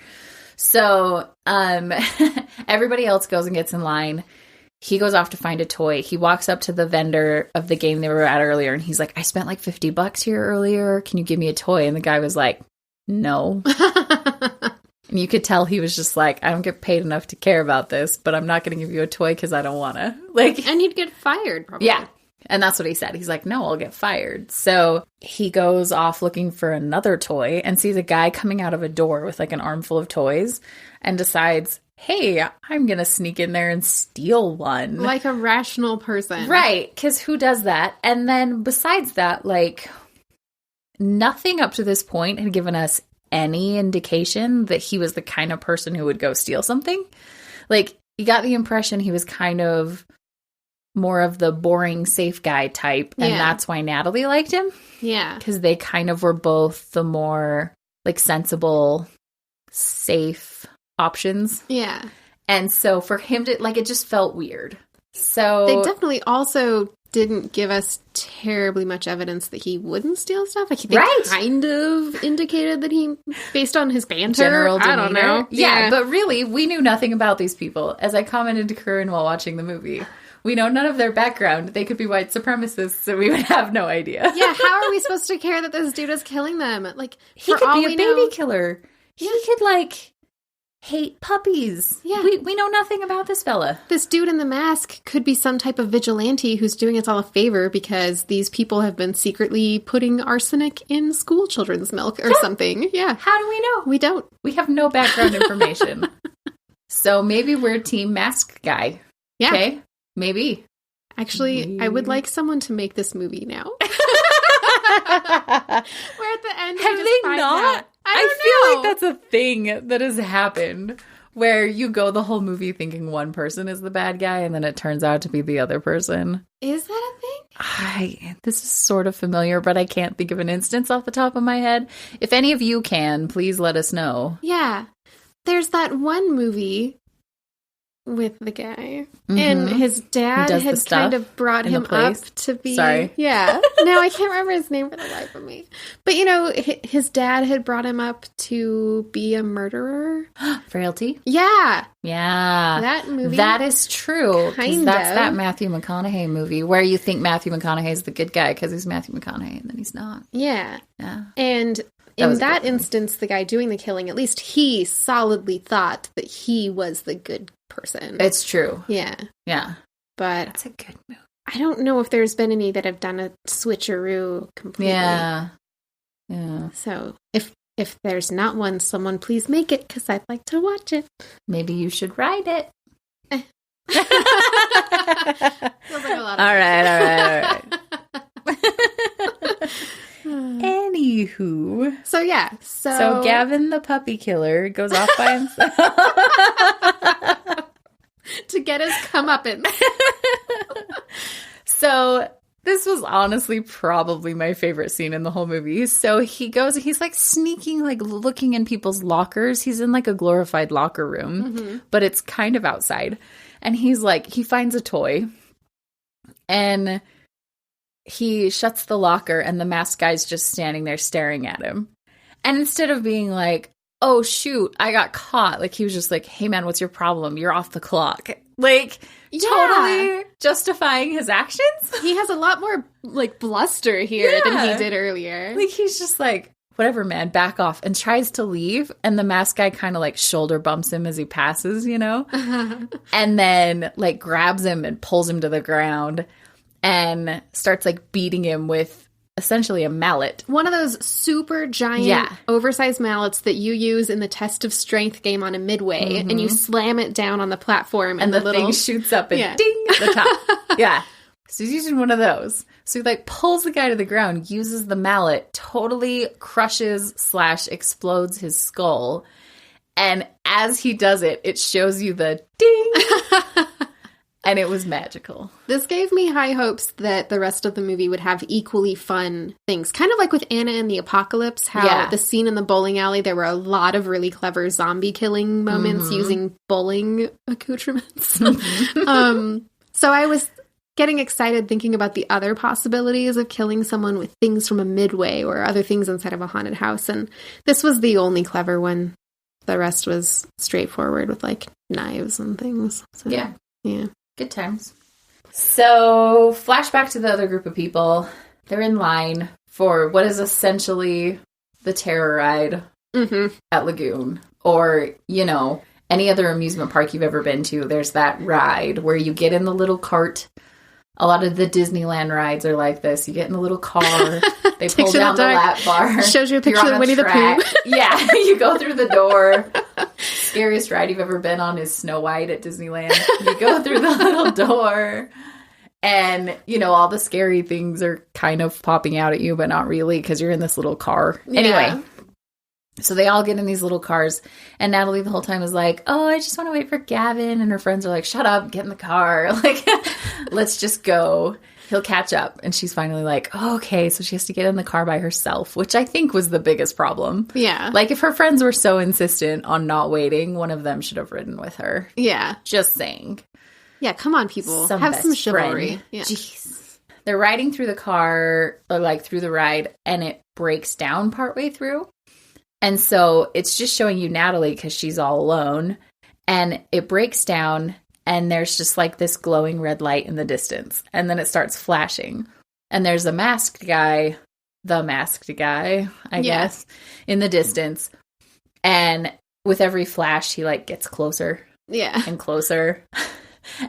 So everybody else goes and gets in line. He goes off to find a toy. He walks up to the vendor of the game they were at earlier, and he's like, I spent like $50 here earlier. Can you give me a toy? And the guy was like, no. And you could tell he was just like, I don't get paid enough to care about this, but I'm not going to give you a toy because I don't want to. Like, and he'd get fired, probably. Yeah. And that's what he said. He's like, no, I'll get fired. So he goes off looking for another toy and sees a guy coming out of a door with like an armful of toys and decides, hey, I'm going to sneak in there and steal one. Like a rational person. Right. Because who does that? And then besides that, like, nothing up to this point had given us any indication that he was the kind of person who would go steal something. Like, you got the impression he was kind of more of the boring, safe guy type. And that's why Natalie liked him. Yeah. Because they kind of were both the more, like, sensible, safe options. Yeah. And so for him to, like, it just felt weird. So they definitely also didn't give us terribly much evidence that he wouldn't steal stuff. Like, they kind of indicated that he, based on his banter, general demeanor. I don't know. Yeah, but really, we knew nothing about these people. As I commented to Caryn while watching the movie, we know none of their background. They could be white supremacists, and we would have no idea. Yeah, how are we supposed to care that this dude is killing them? Like, he could be a baby killer. He could, like, hate puppies. Yeah. We know nothing about this fella. This dude in the mask could be some type of vigilante who's doing us all a favor because these people have been secretly putting arsenic in school children's milk or something. Yeah. How do we know? We don't. We have no background information. So maybe we're team mask guy. Yeah. Okay? Maybe. Actually, I would like someone to make this movie now. Where at the end, have they not? I feel like that's a thing that has happened where you go the whole movie thinking one person is the bad guy and then it turns out to be the other person. Is that a thing? This is sort of familiar, but I can't think of an instance off the top of my head. If any of you can, please let us know. Yeah. There's that one movie with the guy. Mm-hmm. And his dad had kind of brought him up to be... Sorry. Yeah. No, I can't remember his name for the life of me. But, you know, his dad had brought him up to be a murderer. Frailty? Yeah. Yeah. That movie. That is true. That's that Matthew McConaughey movie where you think Matthew McConaughey is the good guy because he's Matthew McConaughey and then he's not. Yeah. Yeah. And... in that instance, the guy doing the killing, at least he solidly thought that he was the good person. It's true. Yeah. Yeah. But that's a good movie. I don't know if there's been any that have done a switcheroo completely. Yeah. Yeah. So if there's not one, someone please make it because I'd like to watch it. Maybe you should write it. Feels like a lot of all right. Anywho. So, yeah. So Gavin the puppy killer goes off by himself. to get his comeuppance. So this was honestly probably my favorite scene in the whole movie. So he's like sneaking, like looking in people's lockers. He's in like a glorified locker room, but it's kind of outside. And he's like, he finds a toy and he shuts the locker and the masked guy's just standing there staring at him. And instead of being like, oh, shoot, I got caught. Like, he was just like, hey, man, what's your problem? You're off the clock. Like, totally justifying his actions. He has a lot more, like, bluster here than he did earlier. Like, he's just like, whatever, man, back off. And tries to leave. And the masked guy kind of, like, shoulder bumps him as he passes, you know? And then, like, grabs him and pulls him to the ground. And starts, like, beating him with essentially a mallet. One of those super giant, oversized mallets that you use in the test of strength game on a Midway. And you slam it down on the platform. And the thing shoots up and ding at the top. Yeah. So he's using one of those. So he, like, pulls the guy to the ground, uses the mallet, totally crushes / explodes his skull. And as he does it, it shows you the ding. And it was magical. This gave me high hopes that the rest of the movie would have equally fun things. Kind of like with Anna and the Apocalypse, how the scene in the bowling alley, there were a lot of really clever zombie killing moments using bowling accoutrements. So I was getting excited thinking about the other possibilities of killing someone with things from a Midway or other things inside of a haunted house. And this was the only clever one. The rest was straightforward with, like, knives and things. So, yeah. Good times. So, flashback to the other group of people. They're in line for what is essentially the terror ride at Lagoon. Or, you know, any other amusement park you've ever been to, there's that ride where you get in the little cart. A lot of the Disneyland rides are like this. You get in the little car. They pull down the lap bar. Shows you a picture of Winnie the Pooh. Yeah, you go through the door. Scariest ride you've ever been on is Snow White at Disneyland. You go through the little door. And, you know, all the scary things are kind of popping out at you, but not really because you're in this little car. Anyway. So they all get in these little cars, and Natalie the whole time is like, oh, I just want to wait for Gavin, and her friends are like, shut up, get in the car, like, let's just go, he'll catch up, and she's finally like, oh, okay, so she has to get in the car by herself, which I think was the biggest problem. Yeah. Like, if her friends were so insistent on not waiting, one of them should have ridden with her. Yeah. Just saying. Yeah, come on, people. Have some chivalry. Yeah. Jeez. They're riding through the car, or like through the ride, and it breaks down partway through. And so it's just showing you Natalie because she's all alone. And it breaks down and there's just like this glowing red light in the distance. And then it starts flashing. And there's a masked guy, I guess, in the distance. And with every flash, he like gets closer. Yeah. And closer.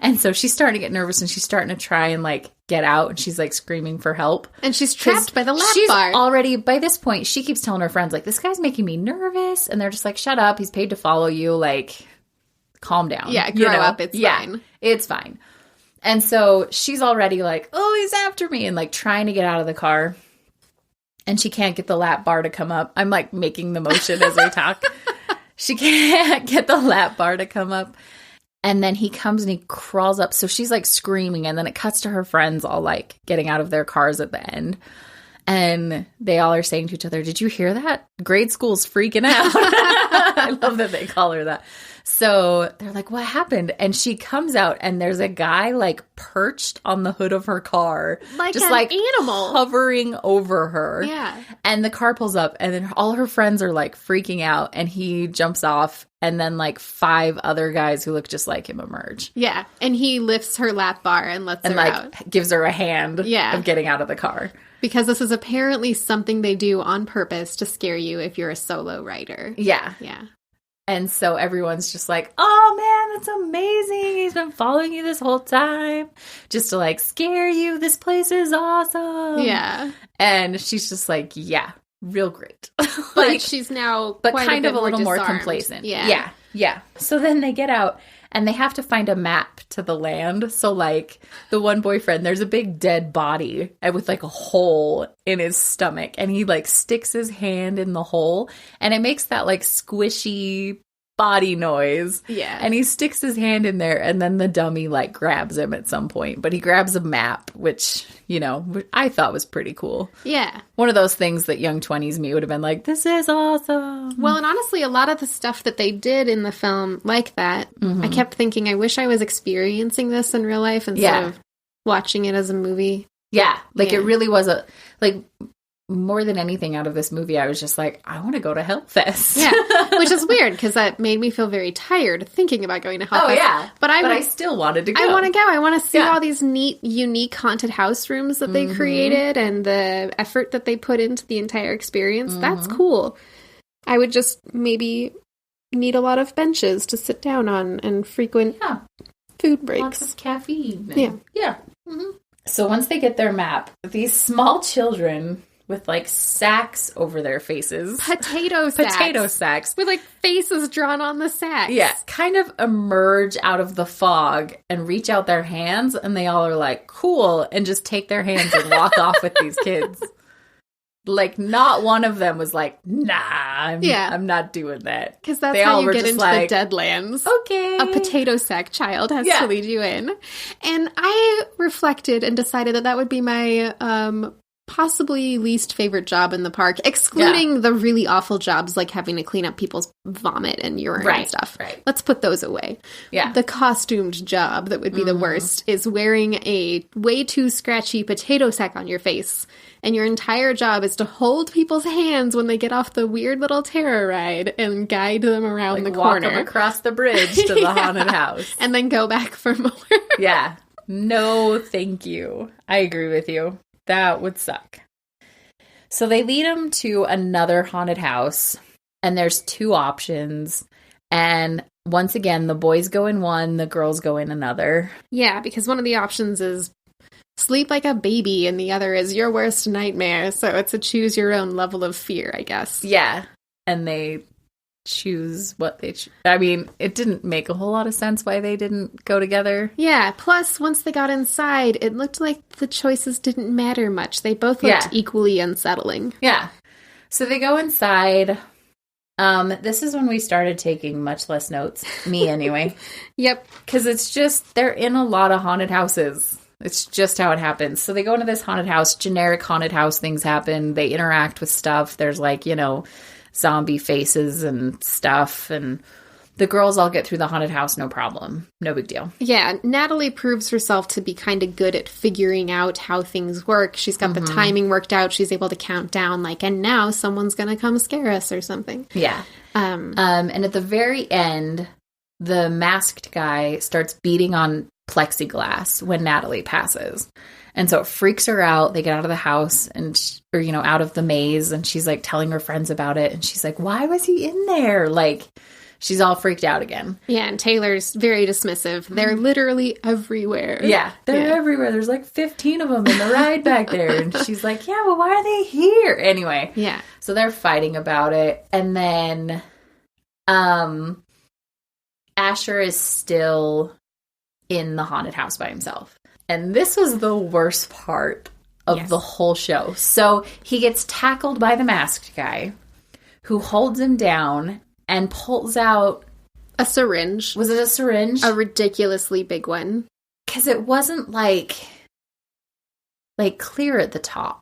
And so she's starting to get nervous and she's starting to try and like get out and she's like screaming for help. And she's trapped by the lap she's bar. Already, by this point, she keeps telling her friends, like, this guy's making me nervous. And they're just like, shut up. He's paid to follow you. Like, calm down. Yeah, grow up. It's fine. It's fine. And so she's already like, oh, he's after me. And like trying to get out of the car. And she can't get the lap bar to come up. I'm like making the motion as we talk. She can't get the lap bar to come up. And then he comes and he crawls up. So she's like screaming. And then it cuts to her friends all like getting out of their cars at the end. And they all are saying to each other, did you hear that? Grade school's freaking out. I love that they call her that. So they're like, what happened? And she comes out and there's a guy like perched on the hood of her car. Like just an like animal. Hovering over her. Yeah. And the car pulls up and then all her friends are like freaking out and he jumps off and then like 5 other guys who look just like him emerge. Yeah. And he lifts her lap bar and lets her out. And gives her a hand of getting out of the car. Because this is apparently something they do on purpose to scare you if you're a solo rider. Yeah. Yeah. And so everyone's just like, oh man, that's amazing. He's been following you this whole time just to like scare you. This place is awesome. Yeah. And she's just like, yeah, real great. But she's now but kind of a little more complacent. Yeah. Yeah. So then they get out and they have to find a map to the land. So like the one boyfriend, there's a big dead body with like a hole in his stomach and he like sticks his hand in the hole and it makes that like squishy body noise. Yeah. And he sticks his hand in there and then the dummy like grabs him at some point. But he grabs a map, which, you know, I thought was pretty cool. Yeah. One of those things that young 20s me would have been like, this is awesome. Well, and honestly, a lot of the stuff that they did in the film like that, I kept thinking, I wish I was experiencing this in real life instead of watching it as a movie. Yeah. Like it really was more than anything out of this movie, I was just like, I want to go to Hellfest. Yeah, which is weird because that made me feel very tired thinking about going to Hellfest. Oh, yeah. But I still wanted to go. I want to go. I want to see all these neat, unique haunted house rooms that they created and the effort that they put into the entire experience. That's cool. I would just maybe need a lot of benches to sit down on and frequent food breaks. Lots of caffeine. Yeah. So once they get their map, these small children with like sacks over their faces. Potato sacks. With like faces drawn on the sacks. Yeah. Kind of emerge out of the fog and reach out their hands and they all are like, cool, and just take their hands and walk off with these kids. Like not one of them was like, nah, I'm not doing that. Because that's how you get into the Deadlands. Okay. A potato sack child has to lead you in. And I reflected and decided that would be my possibly least favorite job in the park, excluding the really awful jobs like having to clean up people's vomit and urine and stuff. Right. Let's put those away. Yeah. The costumed job that would be the worst is wearing a way too scratchy potato sack on your face. And your entire job is to hold people's hands when they get off the weird little terror ride and guide them around the corner. Walk them across the bridge to the haunted house. And then go back for more. Yeah. No, thank you. I agree with you. That would suck. So they lead him to another haunted house, and there's 2 options. And once again, the boys go in one, the girls go in another. Yeah, because one of the options is sleep like a baby, and the other is your worst nightmare. So it's a choose your own level of fear, I guess. Yeah. And they choose what they I mean, it didn't make a whole lot of sense why they didn't go together. Yeah, plus once they got inside, it looked like the choices didn't matter much. They both looked equally unsettling. Yeah. So they go inside. This is when we started taking much less notes. Me anyway. Yep. Because it's just, they're in a lot of haunted houses. It's just how it happens. So they go into this haunted house, generic haunted house things happen. They interact with stuff. There's like, zombie faces and stuff, and the girls all get through the haunted house no problem. No big deal. Yeah, Natalie proves herself to be kind of good at figuring out how things work. She's got the timing worked out. She's able to count down, like, and now someone's going to come scare us or something. Yeah. And at the very end, the masked guy starts beating on plexiglass when Natalie passes. And so it freaks her out. They get out of the house out of the maze, and she's like telling her friends about it. And she's like, why was he in there? Like, she's all freaked out again. Yeah, and Taylor's very dismissive. They're literally everywhere. Yeah, they're everywhere. There's like 15 of them in the ride back there. And she's like, yeah, well, why are they here? Anyway. Yeah. So they're fighting about it. And then Asher is still in the haunted house by himself. And this was the worst part of the whole show. So he gets tackled by the masked guy, who holds him down and pulls out a syringe. Was it a syringe? A ridiculously big one. Because it wasn't like clear at the top.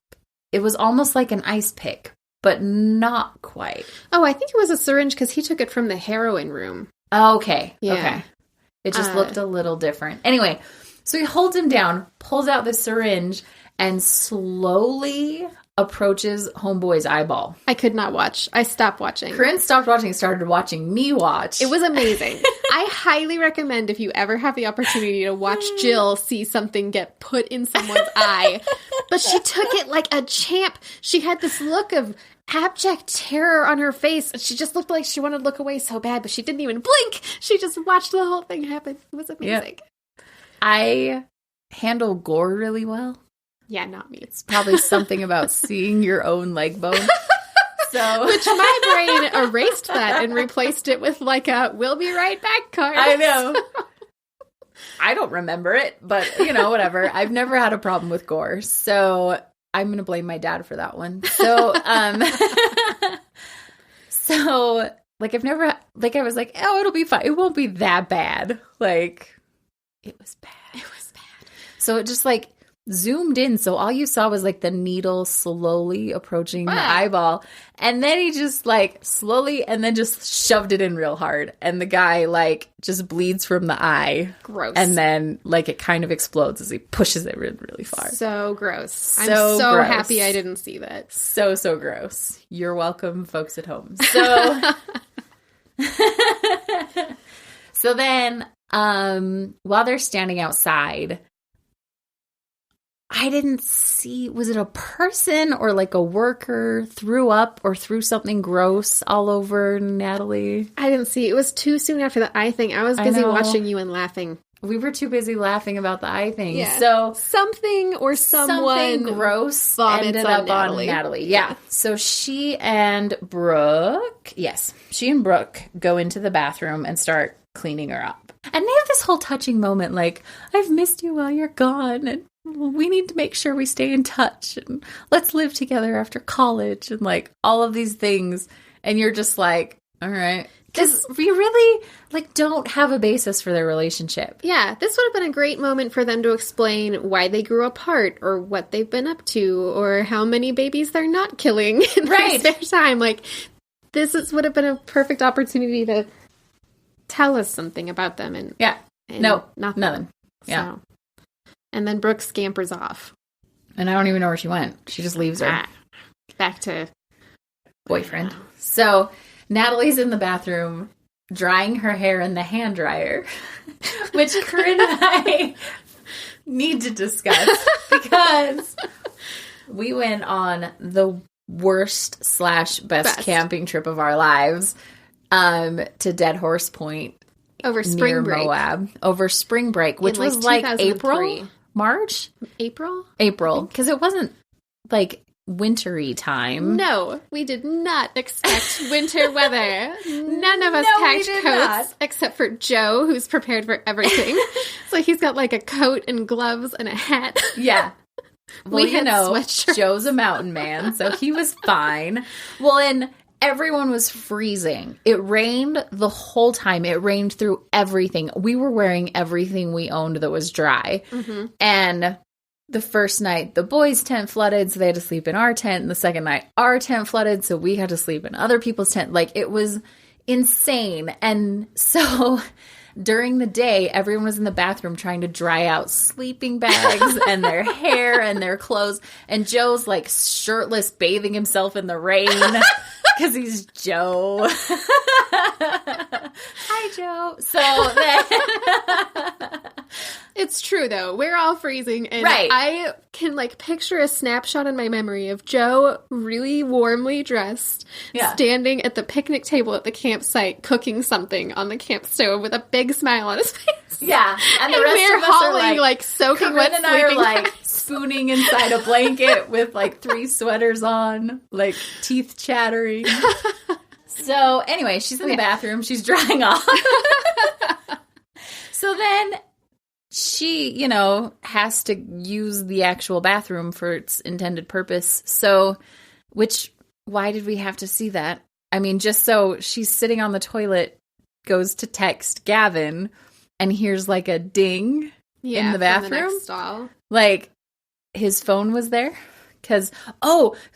It was almost like an ice pick, but not quite. Oh, I think it was a syringe because he took it from the heroin room. Okay. Yeah. Okay. It just looked a little different. Anyway, so he holds him down, pulls out the syringe, and slowly approaches Homeboy's eyeball. I could not watch. I stopped watching. Caryn stopped watching and started watching me watch. It was amazing. I highly recommend if you ever have the opportunity to watch Jill see something get put in someone's eye. But she took it like a champ. She had this look of abject terror on her face. She just looked like she wanted to look away so bad, but she didn't even blink. She just watched the whole thing happen. It was amazing. Yep. I handle gore really well. Yeah, not me. It's probably something about seeing your own leg bone. So, which my brain erased that and replaced it with like a "we'll be right back" card. I know. I don't remember it, but whatever. I've never had a problem with gore, so I'm going to blame my dad for that one. So, like I've never, like I was like, oh, it'll be fine. It won't be that bad. Like, it was bad. It was bad. So it just like zoomed in. So all you saw was like the needle slowly approaching the eyeball. And then he just like slowly and then just shoved it in real hard. And the guy like just bleeds from the eye. Gross. And then like it kind of explodes as he pushes it really far. So gross. I'm So so gross. happy I didn't see that. So gross. You're welcome, folks at home. So, so then while they're standing outside, I didn't see, was it a person or like a worker threw up or threw something gross all over Natalie? I didn't see. It was too soon after the eye thing. I was busy watching you and laughing. We were too busy laughing about the eye thing. Yeah. So something or someone gross vomits ended on up Natalie. on Natalie. Yeah. So she and Brooke go into the bathroom and start cleaning her up. And they have this whole touching moment like, I've missed you while you're gone, and we need to make sure we stay in touch, and let's live together after college, and like all of these things. And you're just like, all right. Because we really like don't have a basis for their relationship. Yeah, this would have been a great moment for them to explain why they grew apart or what they've been up to or how many babies they're not killing in their spare time. Like, would have been a perfect opportunity to tell us something about them. And nothing. Yeah. So. And then Brooke scampers off. And I don't even know where she went. She just leaves her. Back to boyfriend. So Natalie's in the bathroom drying her hair in the hand dryer, which Caryn and I need to discuss because we went on the worst / best camping trip of our lives to Dead Horse Point over spring break. Moab over spring break, which was like April, March, April, because it wasn't like wintry time. No, we did not expect winter weather. None of us packed coats except for Joe, who's prepared for everything. So he's got like a coat and gloves and a hat. Yeah. Well, sweatshirts. Joe's a mountain man, so he was fine. Well, and everyone was freezing. It rained the whole time. It rained through everything. We were wearing everything we owned that was dry. Mm-hmm. And the first night, the boys' tent flooded, so they had to sleep in our tent. And the second night, our tent flooded, so we had to sleep in other people's tent. Like, it was insane. And so during the day, everyone was in the bathroom trying to dry out sleeping bags and their hair and their clothes. And Joe's, like, shirtless, bathing himself in the rain because he's Joe. Hi, Joe. So then it's true, though. We're all freezing, and right. I can, like, picture a snapshot in my memory of Joe really warmly dressed, standing at the picnic table at the campsite, cooking something on the camp stove with a big smile on his face. Yeah, and the rest of us are, like soaking wet, and I are, like, spooning inside a blanket with, like, 3 sweaters on, like, teeth chattering. So, anyway, she's in the bathroom. She's drying off. So then she, has to use the actual bathroom for its intended purpose. So, why did we have to see that? I mean, just so she's sitting on the toilet, goes to text Gavin, and hears like a ding in the bathroom. From the next stall. Like, his phone was there. Because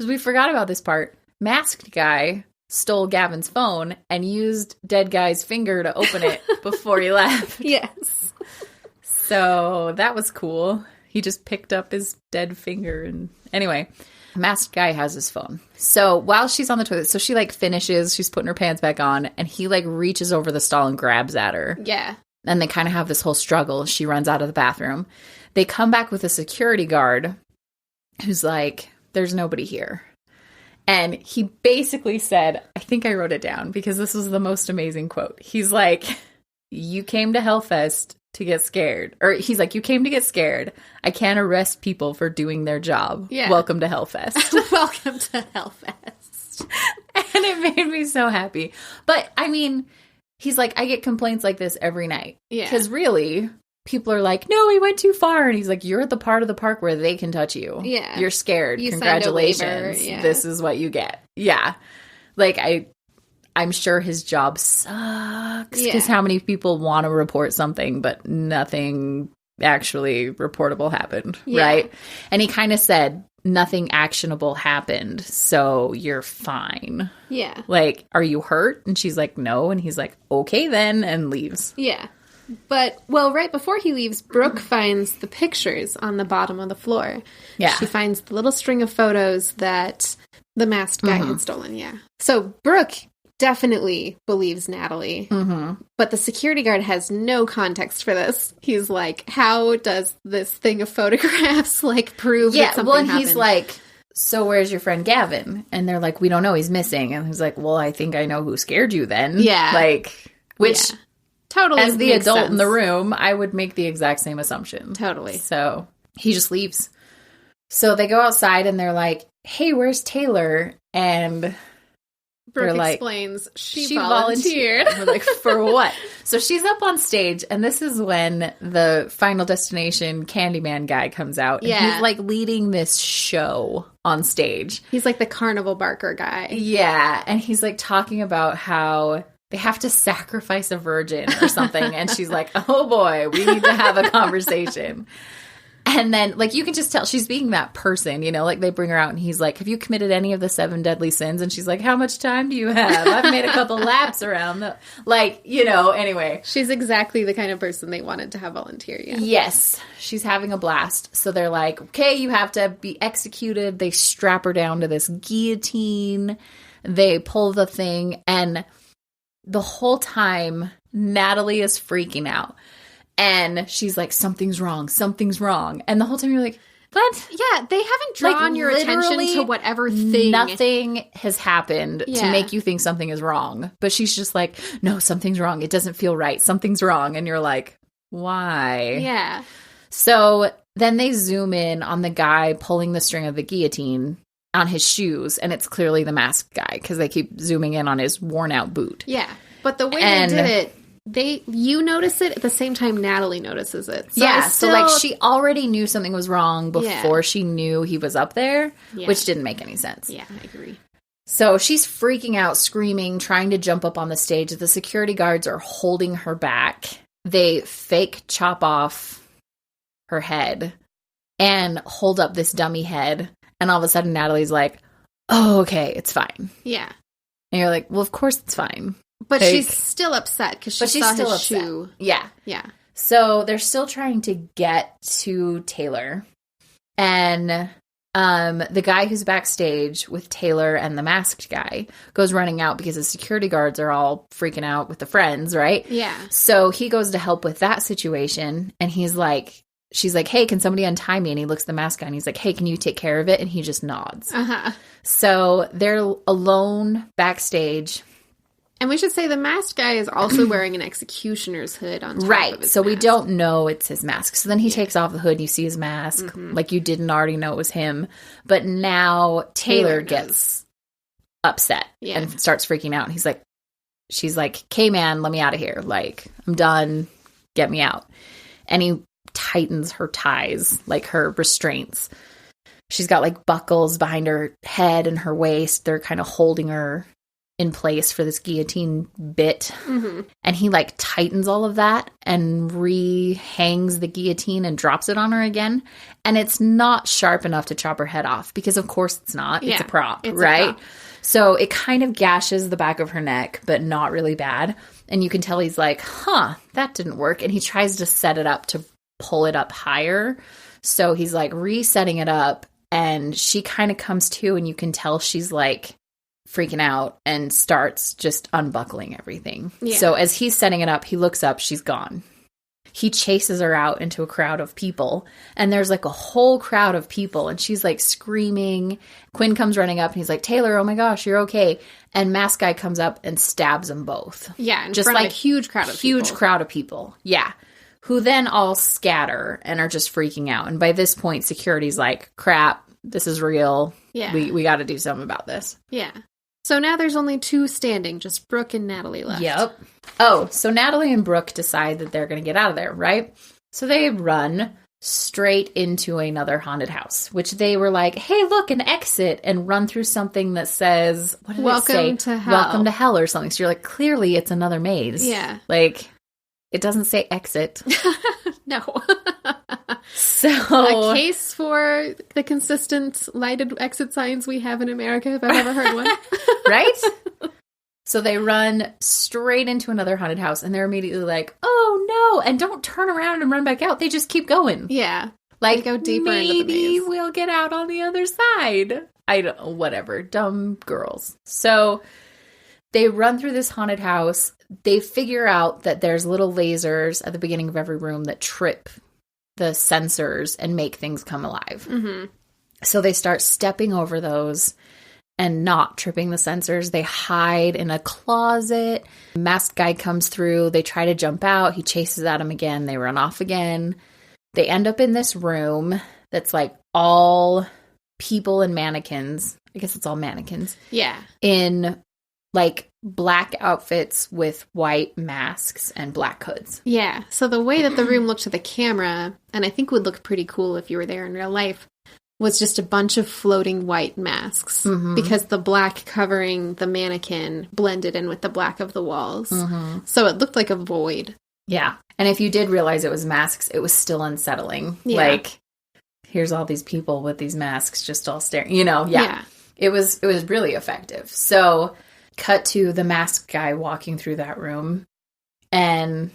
we forgot about this part. Masked guy stole Gavin's phone and used dead guy's finger to open it before he left. Yes. So that was cool. He just picked up his dead finger. And anyway, masked guy has his phone. So while she's on the toilet, so she like finishes, she's putting her pants back on, and he like reaches over the stall and grabs at her. Yeah. And they kind of have this whole struggle. She runs out of the bathroom. They come back with a security guard who's like, there's nobody here. And he basically said, I think I wrote it down because this was the most amazing quote. He's like, you came to Hellfest to get scared. Or he's like, you came to get scared. I can't arrest people for doing their job. Yeah. Welcome to Hellfest. Welcome to Hellfest. And it made me so happy. But, I mean, he's like, I get complaints like this every night. Yeah. Because really, people are like, no, he went too far. And he's like, you're at the part of the park where they can touch you. Yeah. You're scared. You Congratulations. signed a waiver. Yeah. This is what you get. Yeah. Like, I'm sure his job sucks. Because how many people want to report something, but nothing actually reportable happened. Yeah. Right? And he kind of said, nothing actionable happened, so you're fine. Yeah. Like, are you hurt? And she's like, no. And he's like, okay then, and leaves. Yeah. But, well, right before he leaves, Brooke finds the pictures on the bottom of the floor. Yeah. She finds the little string of photos that the masked guy had stolen, yeah. So Brooke definitely believes Natalie, but the security guard has no context for this. He's like, how does this thing of photographs, like, prove that something happened? He's like, so where's your friend Gavin? And they're like, we don't know, he's missing. And he's like, well, I think I know who scared you then. Yeah. Like, which... Yeah. Totally. As the makes adult sense. in the room, I would make the exact same assumption. Totally. So he just leaves. So they go outside and they're like, hey, where's Taylor? And Brooke like, explains she volunteered. We're like, for what? So she's up on stage, and this is when the Final Destination Candyman guy comes out. And he's like leading this show on stage. He's like the carnival barker guy. Yeah. And he's like talking about how they have to sacrifice a virgin or something. And she's like, oh boy, we need to have a conversation. And then, like, you can just tell she's being that person, you know, like they bring her out and he's like, have you committed any of the 7 deadly sins? And she's like, how much time do you have? I've made a couple laps around the, like, you know, anyway. She's exactly the kind of person they wanted to have volunteer. Yeah. Yes. She's having a blast. So they're like, okay, you have to be executed. They strap her down to this guillotine. They pull the thing, and the whole time, Natalie is freaking out. And she's like, something's wrong. Something's wrong. And the whole time you're like, what? Yeah, they haven't drawn your attention to whatever thing. Nothing has happened to make you think something is wrong. But she's just like, no, something's wrong. It doesn't feel right. Something's wrong. And you're like, why? Yeah. So then they zoom in on the guy pulling the string of the guillotine on his shoes, and it's clearly the masked guy because they keep zooming in on his worn out boot. Yeah, but the way they did it, you notice it at the same time Natalie notices it. So so like she already knew something was wrong before she knew he was up there, which didn't make any sense. Yeah, I agree. So she's freaking out, screaming, trying to jump up on the stage. The security guards are holding her back. They fake chop off her head and hold up this dummy head. And all of a sudden, Natalie's like, oh, okay, it's fine. Yeah. And you're like, well, of course it's fine. But she's still upset because she saw his shoe. Yeah. Yeah. So they're still trying to get to Taylor. And the guy who's backstage with Taylor and the masked guy goes running out because the security guards are all freaking out with the friends, right? Yeah. So he goes to help with that situation. And he's like, she's like, hey, can somebody untie me? And he looks at the mask guy and he's like, hey, can you take care of it? And he just nods. So they're alone backstage. And we should say the masked guy is also wearing an executioner's hood on top of his so mask. we don't know it's his mask. So then he takes off the hood and you see his mask. Like you didn't already know it was him. But now Taylor gets upset and starts freaking out. And she's like, okay, man, let me out of here. Like, I'm done. Get me out. And he tightens her ties, like her restraints. She's got like buckles behind her head and her waist. They're kind of holding her in place for this guillotine bit. Mm-hmm. And he like tightens all of that and rehangs the guillotine and drops it on her again. And it's not sharp enough to chop her head off because of course it's not. Yeah, it's a prop, right? So it kind of gashes the back of her neck, but not really bad. And you can tell he's like, that didn't work. And he tries to set it up to pull it up higher. So he's like resetting it up and she kind of comes to and you can tell she's like freaking out and starts just unbuckling everything. Yeah. So as he's setting it up, he looks up, she's gone. He chases her out into a crowd of people and there's like a whole crowd of people and she's like screaming. Quinn comes running up and he's like, Taylor, oh my gosh, you're okay. And Mask Guy comes up and stabs them both. Yeah, in just front like of a huge crowd of people. Huge crowd of people. Yeah. Who then all scatter and are just freaking out. And by this point, security's like, crap, this is real. Yeah. We got to do something about this. Yeah. So now there's only two standing, just Brooke and Natalie left. Yep. Oh, so Natalie and Brooke decide that they're going to get out of there, right? So they run straight into another haunted house, which they were like, hey, look, an exit, and run through something that says, what did it say? Welcome to hell. Welcome to hell or something. So you're like, clearly it's another maze. Yeah. Like, it doesn't say exit. No. So a case for the consistent lighted exit signs we have in America, if I've ever heard one. Right? So they run straight into another haunted house and they're immediately like, oh no, and don't turn around and run back out. They just keep going. Yeah. Like, they go deeper into the maze. Maybe we'll get out on the other side. I don't know, whatever. Dumb girls. So they run through this haunted house. They figure out that there's little lasers at the beginning of every room that trip the sensors and make things come alive. Mm-hmm. So they start stepping over those and not tripping the sensors. They hide in a closet. Masked Guy comes through. They try to jump out. He chases at them again. They run off again. They end up in this room that's like all people and mannequins. I guess it's all mannequins. Yeah. In like black outfits with white masks and black hoods. Yeah. So the way that the room looked to the camera, and I think would look pretty cool if you were there in real life, was just a bunch of floating white masks. Mm-hmm. Because the black covering the mannequin blended in with the black of the walls. Mm-hmm. So it looked like a void. Yeah. And if you did realize it was masks, it was still unsettling. Yeah. Like, here's all these people with these masks just all staring. You know, yeah. It was really effective. So cut to the masked guy walking through that room. And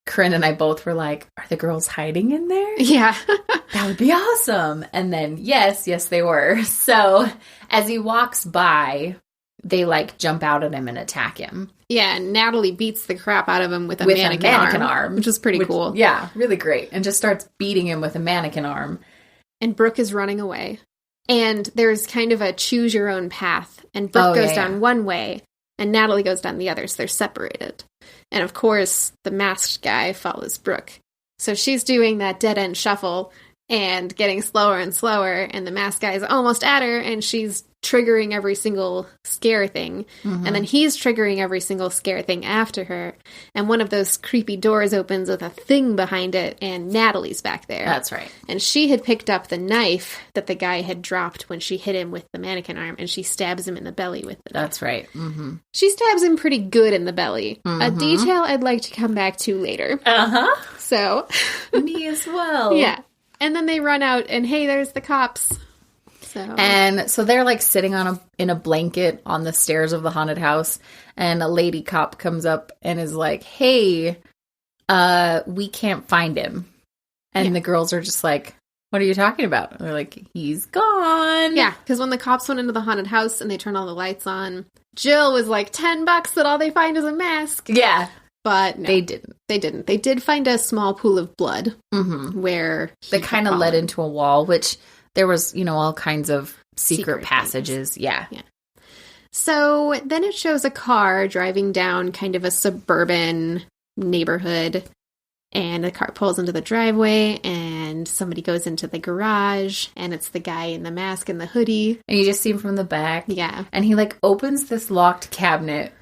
Caryn and I both were like, are the girls hiding in there? Yeah. That would be awesome. And then, yes, they were. So as he walks by, they like jump out at him and attack him. Yeah, and Natalie beats the crap out of him with a mannequin arm. Which is pretty cool. Yeah, really great. And just starts beating him with a mannequin arm. And Brooke is running away. And there's kind of a choose your own path. And Brooke goes down one way, and Natalie goes down the other, so they're separated. And of course, the masked guy follows Brooke. So she's doing that dead-end shuffle and getting slower and slower, and the masked guy is almost at her, and she's triggering every single scare thing. Mm-hmm. And then he's triggering every single scare thing after her. And one of those creepy doors opens with a thing behind it, and Natalie's back there. That's right. And she had picked up the knife that the guy had dropped when she hit him with the mannequin arm, and she stabs him in the belly with it. That's right. Mm-hmm. She stabs him pretty good in the belly. Mm-hmm. A detail I'd like to come back to later. Uh-huh. So. Me as well. Yeah. And then they run out, and hey, there's the cops. And so they're like sitting in a blanket on the stairs of the haunted house, and a lady cop comes up and is like, hey, we can't find him. And the girls are just like, what are you talking about? And they're like, he's gone. Yeah, because when the cops went into the haunted house and they turned all the lights on, Jill was like, $10 that all they find is a mask. Yeah. But no, they didn't. They didn't. They did find a small pool of blood where they kind of led into a wall, which there was, all kinds of secret passages. Yeah. So then it shows a car driving down kind of a suburban neighborhood, and the car pulls into the driveway, and somebody goes into the garage, and it's the guy in the mask and the hoodie. And you just see him from the back. Yeah. And he like opens this locked cabinet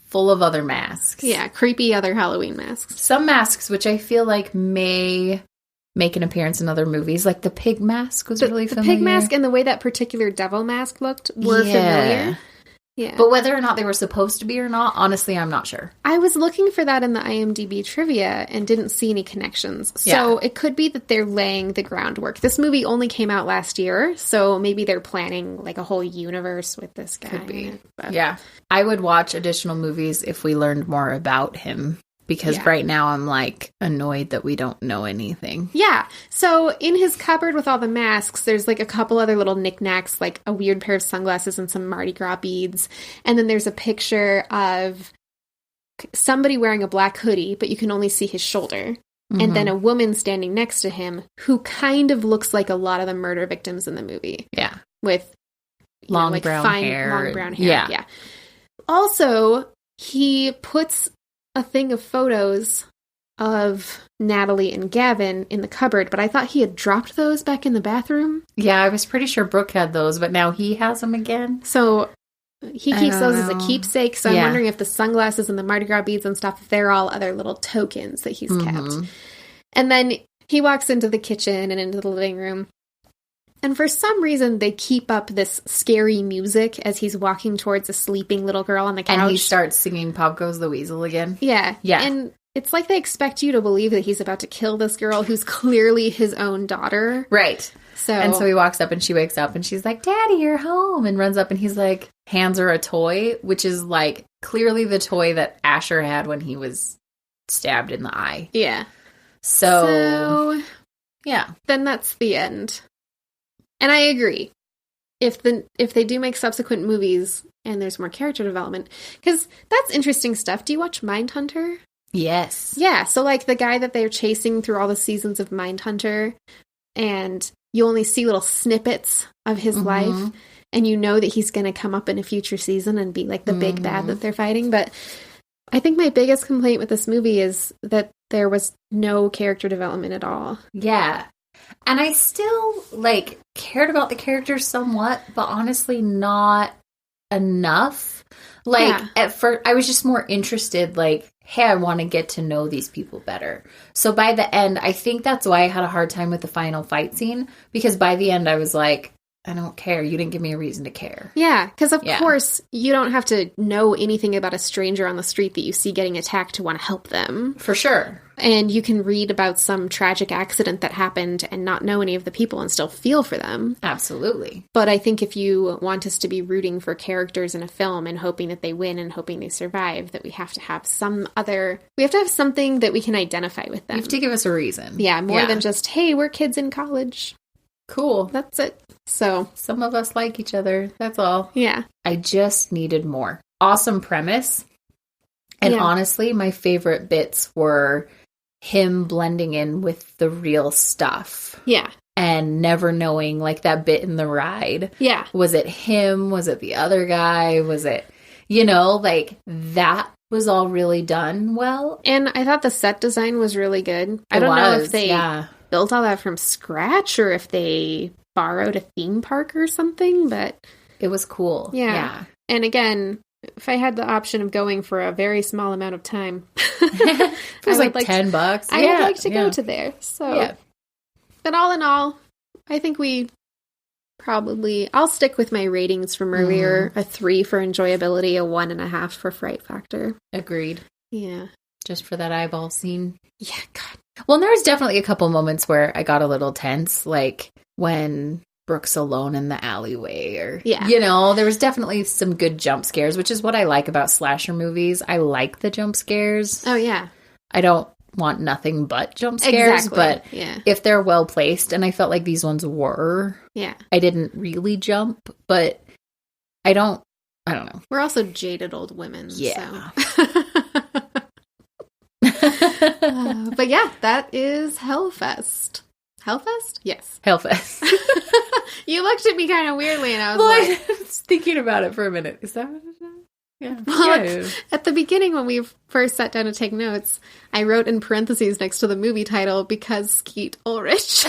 full of other masks. Yeah, creepy other Halloween masks. Some masks, which I feel like may make an appearance in other movies. Like the pig mask was really familiar. The pig mask and the way that particular devil mask looked were familiar. Yeah. But whether or not they were supposed to be or not, honestly, I'm not sure. I was looking for that in the IMDb trivia and didn't see any connections. So it could be that they're laying the groundwork. This movie only came out last year, so maybe they're planning like a whole universe with this guy. Could be. Yeah. I would watch additional movies if we learned more about him. Because right now I'm, like, annoyed that we don't know anything. Yeah. So in his cupboard with all the masks, there's, like, a couple other little knickknacks, like a weird pair of sunglasses and some Mardi Gras beads. And then there's a picture of somebody wearing a black hoodie, but you can only see his shoulder. Mm-hmm. And then a woman standing next to him who kind of looks like a lot of the murder victims in the movie. Yeah. With long brown hair. Yeah. Also, he puts a thing of photos of Natalie and Gavin in the cupboard, but I thought he had dropped those back in the bathroom. Yeah, I was pretty sure Brooke had those, but now he has them again. So he keeps those as a keepsake, so I'm wondering if the sunglasses and the Mardi Gras beads and stuff, if they're all other little tokens that he's kept. And then he walks into the kitchen and into the living room. And for some reason, they keep up this scary music as he's walking towards a sleeping little girl on the couch. And he starts singing Pop Goes the Weasel again. Yeah. Yeah. And it's like they expect you to believe that he's about to kill this girl who's clearly his own daughter. Right. And so he walks up and she wakes up and she's like, Daddy, you're home. And runs up and he's like, hands her a toy, which is like clearly the toy that Asher had when he was stabbed in the eye. Yeah. So yeah. Then that's the end. And I agree. If they do make subsequent movies and there's more character development, because that's interesting stuff. Do you watch Mindhunter? Yes. Yeah, so like the guy that they're chasing through all the seasons of Mindhunter, and you only see little snippets of his life, and you know that he's going to come up in a future season and be like the big bad that they're fighting. But I think my biggest complaint with this movie is that there was no character development at all. Yeah. And I still, like, cared about the characters somewhat, but honestly not enough. Like, at first, I was just more interested, like, hey, I want to get to know these people better. So by the end, I think that's why I had a hard time with the final fight scene, because by the end, I was like, I don't care. You didn't give me a reason to care. Yeah, because of course, you don't have to know anything about a stranger on the street that you see getting attacked to want to help them. For sure. And you can read about some tragic accident that happened and not know any of the people and still feel for them. Absolutely. But I think if you want us to be rooting for characters in a film and hoping that they win and hoping they survive, that we have to have something that we can identify with them. You have to give us a reason. Yeah, more than just, hey, we're kids in college. Cool. That's it. So some of us like each other. That's all. Yeah. I just needed more. Awesome premise. And honestly, my favorite bits were him blending in with the real stuff. Yeah. And never knowing, like that bit in the ride. Yeah. Was it him? Was it the other guy? Was it, like that was all really done well. And I thought the set design was really good. I don't know if they built all that from scratch or if they borrowed a theme park or something, but it was cool. Yeah. And again, if I had the option of going for a very small amount of time, it was like $10. I would like to go to there. So, but all in all, I think I'll stick with my ratings from earlier. A 3 for enjoyability, a 1.5 for fright factor. Agreed. Yeah. Just for that eyeball scene. Yeah, God. Well, there was definitely a couple moments where I got a little tense, like when Brooke's alone in the alleyway or, there was definitely some good jump scares, which is what I like about slasher movies. I like the jump scares. Oh, yeah. I don't want nothing but jump scares, but if they're well placed, and I felt like these ones were, I didn't really jump, but I don't know. We're also jaded old women. Yeah. So. But yeah, that is Hellfest. Hellfest? Yes. Hellfest. You looked at me kind of weirdly, and I was I was thinking about it for a minute. Is that what it is? Yeah. Well, at the beginning, when we first sat down to take notes, I wrote in parentheses next to the movie title, because Skeet Ulrich.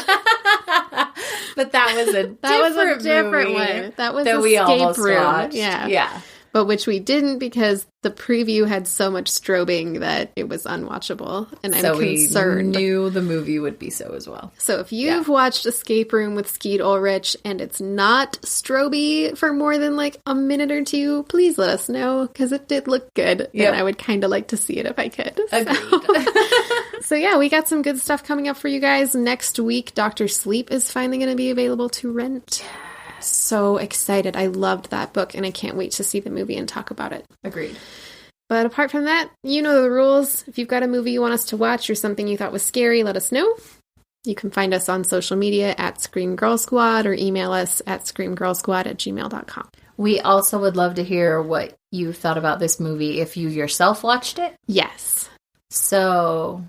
But that was a different one. That was that we Escape almost Room. watched. Yeah. but which we didn't because the preview had so much strobing that it was unwatchable, and I'm concerned. We knew the movie would be so as well. So if you've watched Escape Room with Skeet Ulrich and it's not stroby for more than like a minute or two, please let us know, because it did look good, and I would kind of like to see it if I could. Agreed. So yeah, we got some good stuff coming up for you guys. Next week, Dr. Sleep is finally going to be available to rent. So excited. I loved that book, and I can't wait to see the movie and talk about it. Agreed. But apart from that, you know the rules. If you've got a movie you want us to watch or something you thought was scary, let us know. You can find us on social media at Scream Girl Squad or email us at screamgirlsquad@gmail.com. We also would love to hear what you thought about this movie if you yourself watched it. Yes. So,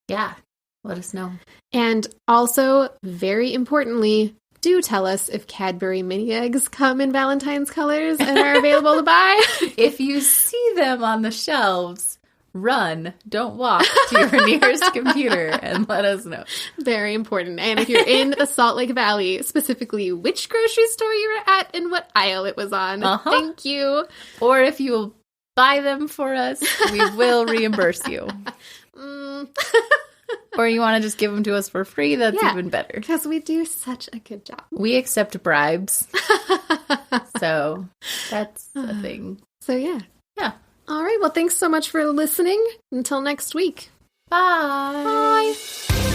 yeah, let us know. And also, very importantly, do tell us if Cadbury mini eggs come in Valentine's colors and are available to buy. If you see them on the shelves, run. Don't walk to your nearest computer and let us know. Very important. And if you're in the Salt Lake Valley, specifically which grocery store you were at and what aisle it was on. Thank you. Or if you will buy them for us, we will reimburse you. Or you want to just give them to us for free, that's even better. Because we do such a good job. We accept bribes. So that's a thing. So yeah. Yeah. All right. Well, thanks so much for listening. Until next week. Bye. Bye.